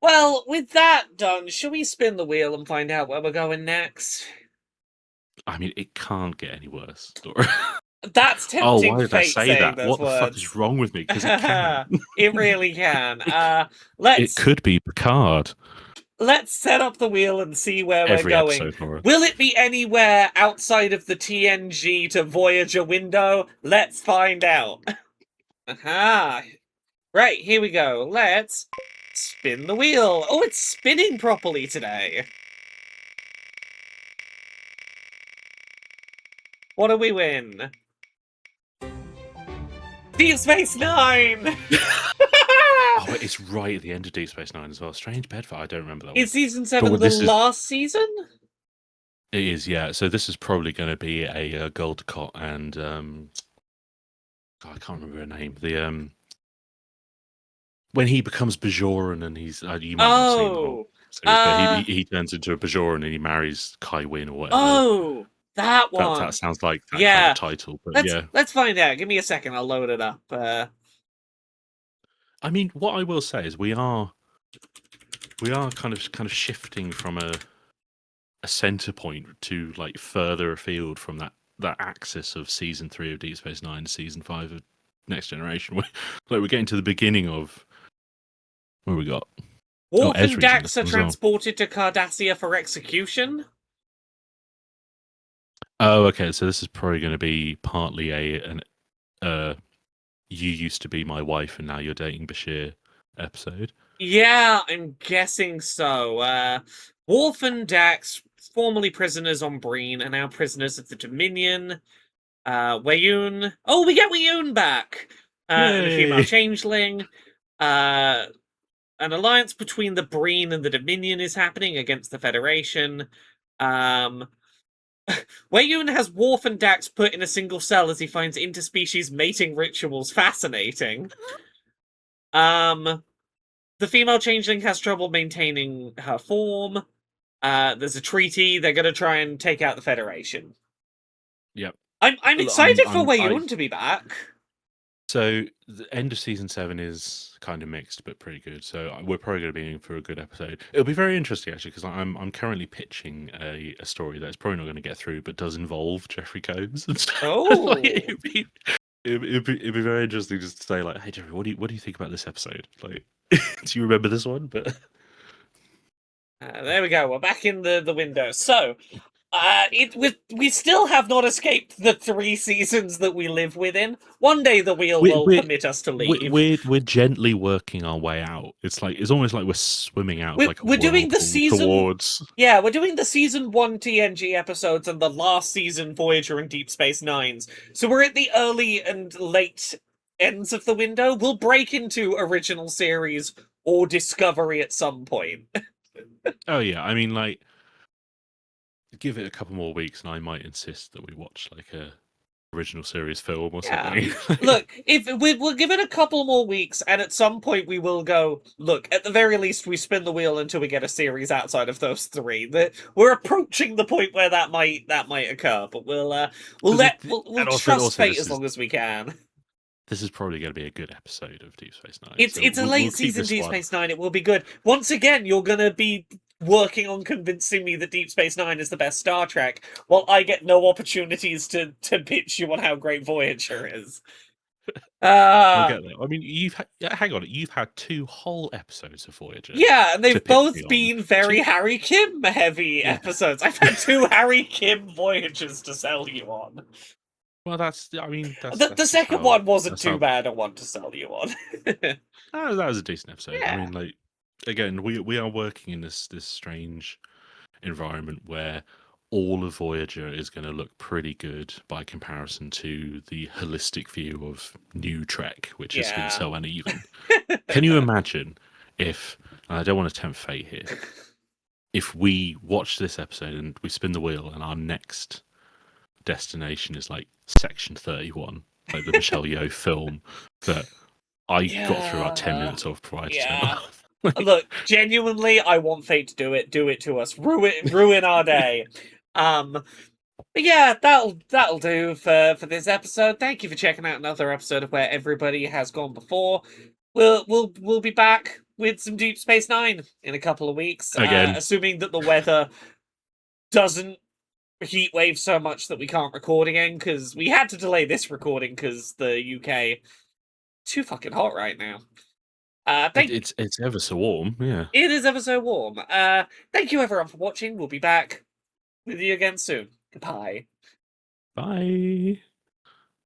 Well, with that done, shall we spin the wheel and find out where we're going next? I mean, it can't get any worse. That's tempting. Oh, why did I fate say saying that? those What the fuck words. is wrong with me? Because it can. It really can. It could be Picard. Let's set up the wheel and see where Every we're going. episode, Laura. Will it be anywhere outside of the TNG to Voyager window? Let's find out. Aha. Right, here we go. Let's spin the wheel. Oh, it's spinning properly today. What do we win? Deep Space Nine! Oh, it's right at the end of Deep Space Nine as well. Strange Bedford. I don't remember that Is one. season 7 the last season? It is, yeah. So this is probably going to be a Goldcott and I can't remember her name. The when he becomes Bajoran and he's you might not have seen the whole series, but he turns into a Bajoran and he marries Kai Wynn or whatever. Oh, that one. That sounds like that kind of title, but let's find out. Give me a second. I'll load it up. I mean, what I will say is we are kind of shifting from a center point to like further afield from that axis of season 3 of Deep Space Nine to season 5 of Next Generation. We're getting to the beginning of where we got. Worf and Dax are transported to Cardassia for execution. Oh, okay. So this is probably going to be partly an you used to be my wife and now you're dating Bashir episode. Yeah, I'm guessing so. Worf and Dax, formerly prisoners on Breen, are now prisoners of the Dominion. Weyoun. Oh, we get Weyoun back! And a female changeling. An alliance between the Breen and the Dominion is happening against the Federation. Weyoun has Worf and Dax put in a single cell as he finds interspecies mating rituals fascinating. The female changeling has trouble maintaining her form. There's a treaty. They're going to try and take out the Federation. Yep. I'm excited for Weyoun to be back. So the end of season 7 is kind of mixed, but pretty good. So we're probably going to be in for a good episode. It'll be very interesting actually, because I'm currently pitching a story that's probably not going to get through, but does involve Geoffrey Combs. And stuff. Oh, it'd be very interesting just to say, like, hey, Geoffrey, what do you think about this episode? Like, do you remember this one? But There we go. We're back in the window. So, we still have not escaped the 3 seasons that we live within. One day the wheel we're will we're permit us to we're, leave. we're, we're gently working our way out. It's almost like we're swimming out of like a We're doing the whirlpool season. towards. Yeah, we're doing the season 1 TNG episodes and the last season Voyager and Deep Space Nines. So we're at the early and late ends of the window. We'll break into original series or Discovery at some point. Oh yeah, I mean, like, give it a couple more weeks, and I might insist that we watch like a original series film or Yeah. something. Look, if we'll give it a couple more weeks, and at some point we will go. Look, at the very least, we spin the wheel until we get a series outside of those 3. We're approaching the point where that might occur, but we'll And trust fate this as is long as we can. this is probably going to be a good episode of Deep Space Nine. It's So it's a we'll late keep season this Deep one. Space Nine. It will be good. Once again, you're gonna be working on convincing me that Deep Space Nine is the best Star Trek, while I get no opportunities to pitch you on how great Voyager is. We'll get there. I mean, hang on. You've had 2 whole episodes of Voyager. Yeah, and to they've pitch me both on. been very 2 Harry Kim heavy Yeah. episodes. I've had 2 Harry Kim Voyagers to sell you on. Well, that's The just second how- one wasn't that's too how- bad a one to sell you on. that was a decent episode. I Yeah. mean, like, again, we are working in this strange environment where all of Voyager is going to look pretty good by comparison to the holistic view of New Trek, which has Yeah. been so uneven. Can you imagine if, and I don't want to tempt fate here, if we watch this episode and we spin the wheel and our next destination is like Section 31, like the Michelle Yeoh film that I got through about 10 minutes of before I just turned Yeah. off. Like, Look, genuinely, I want fate to do it. Do it to us. Ruin our day. But yeah, that'll do for this episode. Thank you for checking out another episode of Where Everybody Has Gone Before. We'll be back with some Deep Space Nine in a couple of weeks. Again. Assuming that the weather doesn't heat wave so much that we can't record again, because we had to delay this recording because the UK too fucking hot right now. it's ever so warm, yeah. It is ever so warm. Thank you everyone for watching. We'll be back with you again soon. Goodbye. Bye.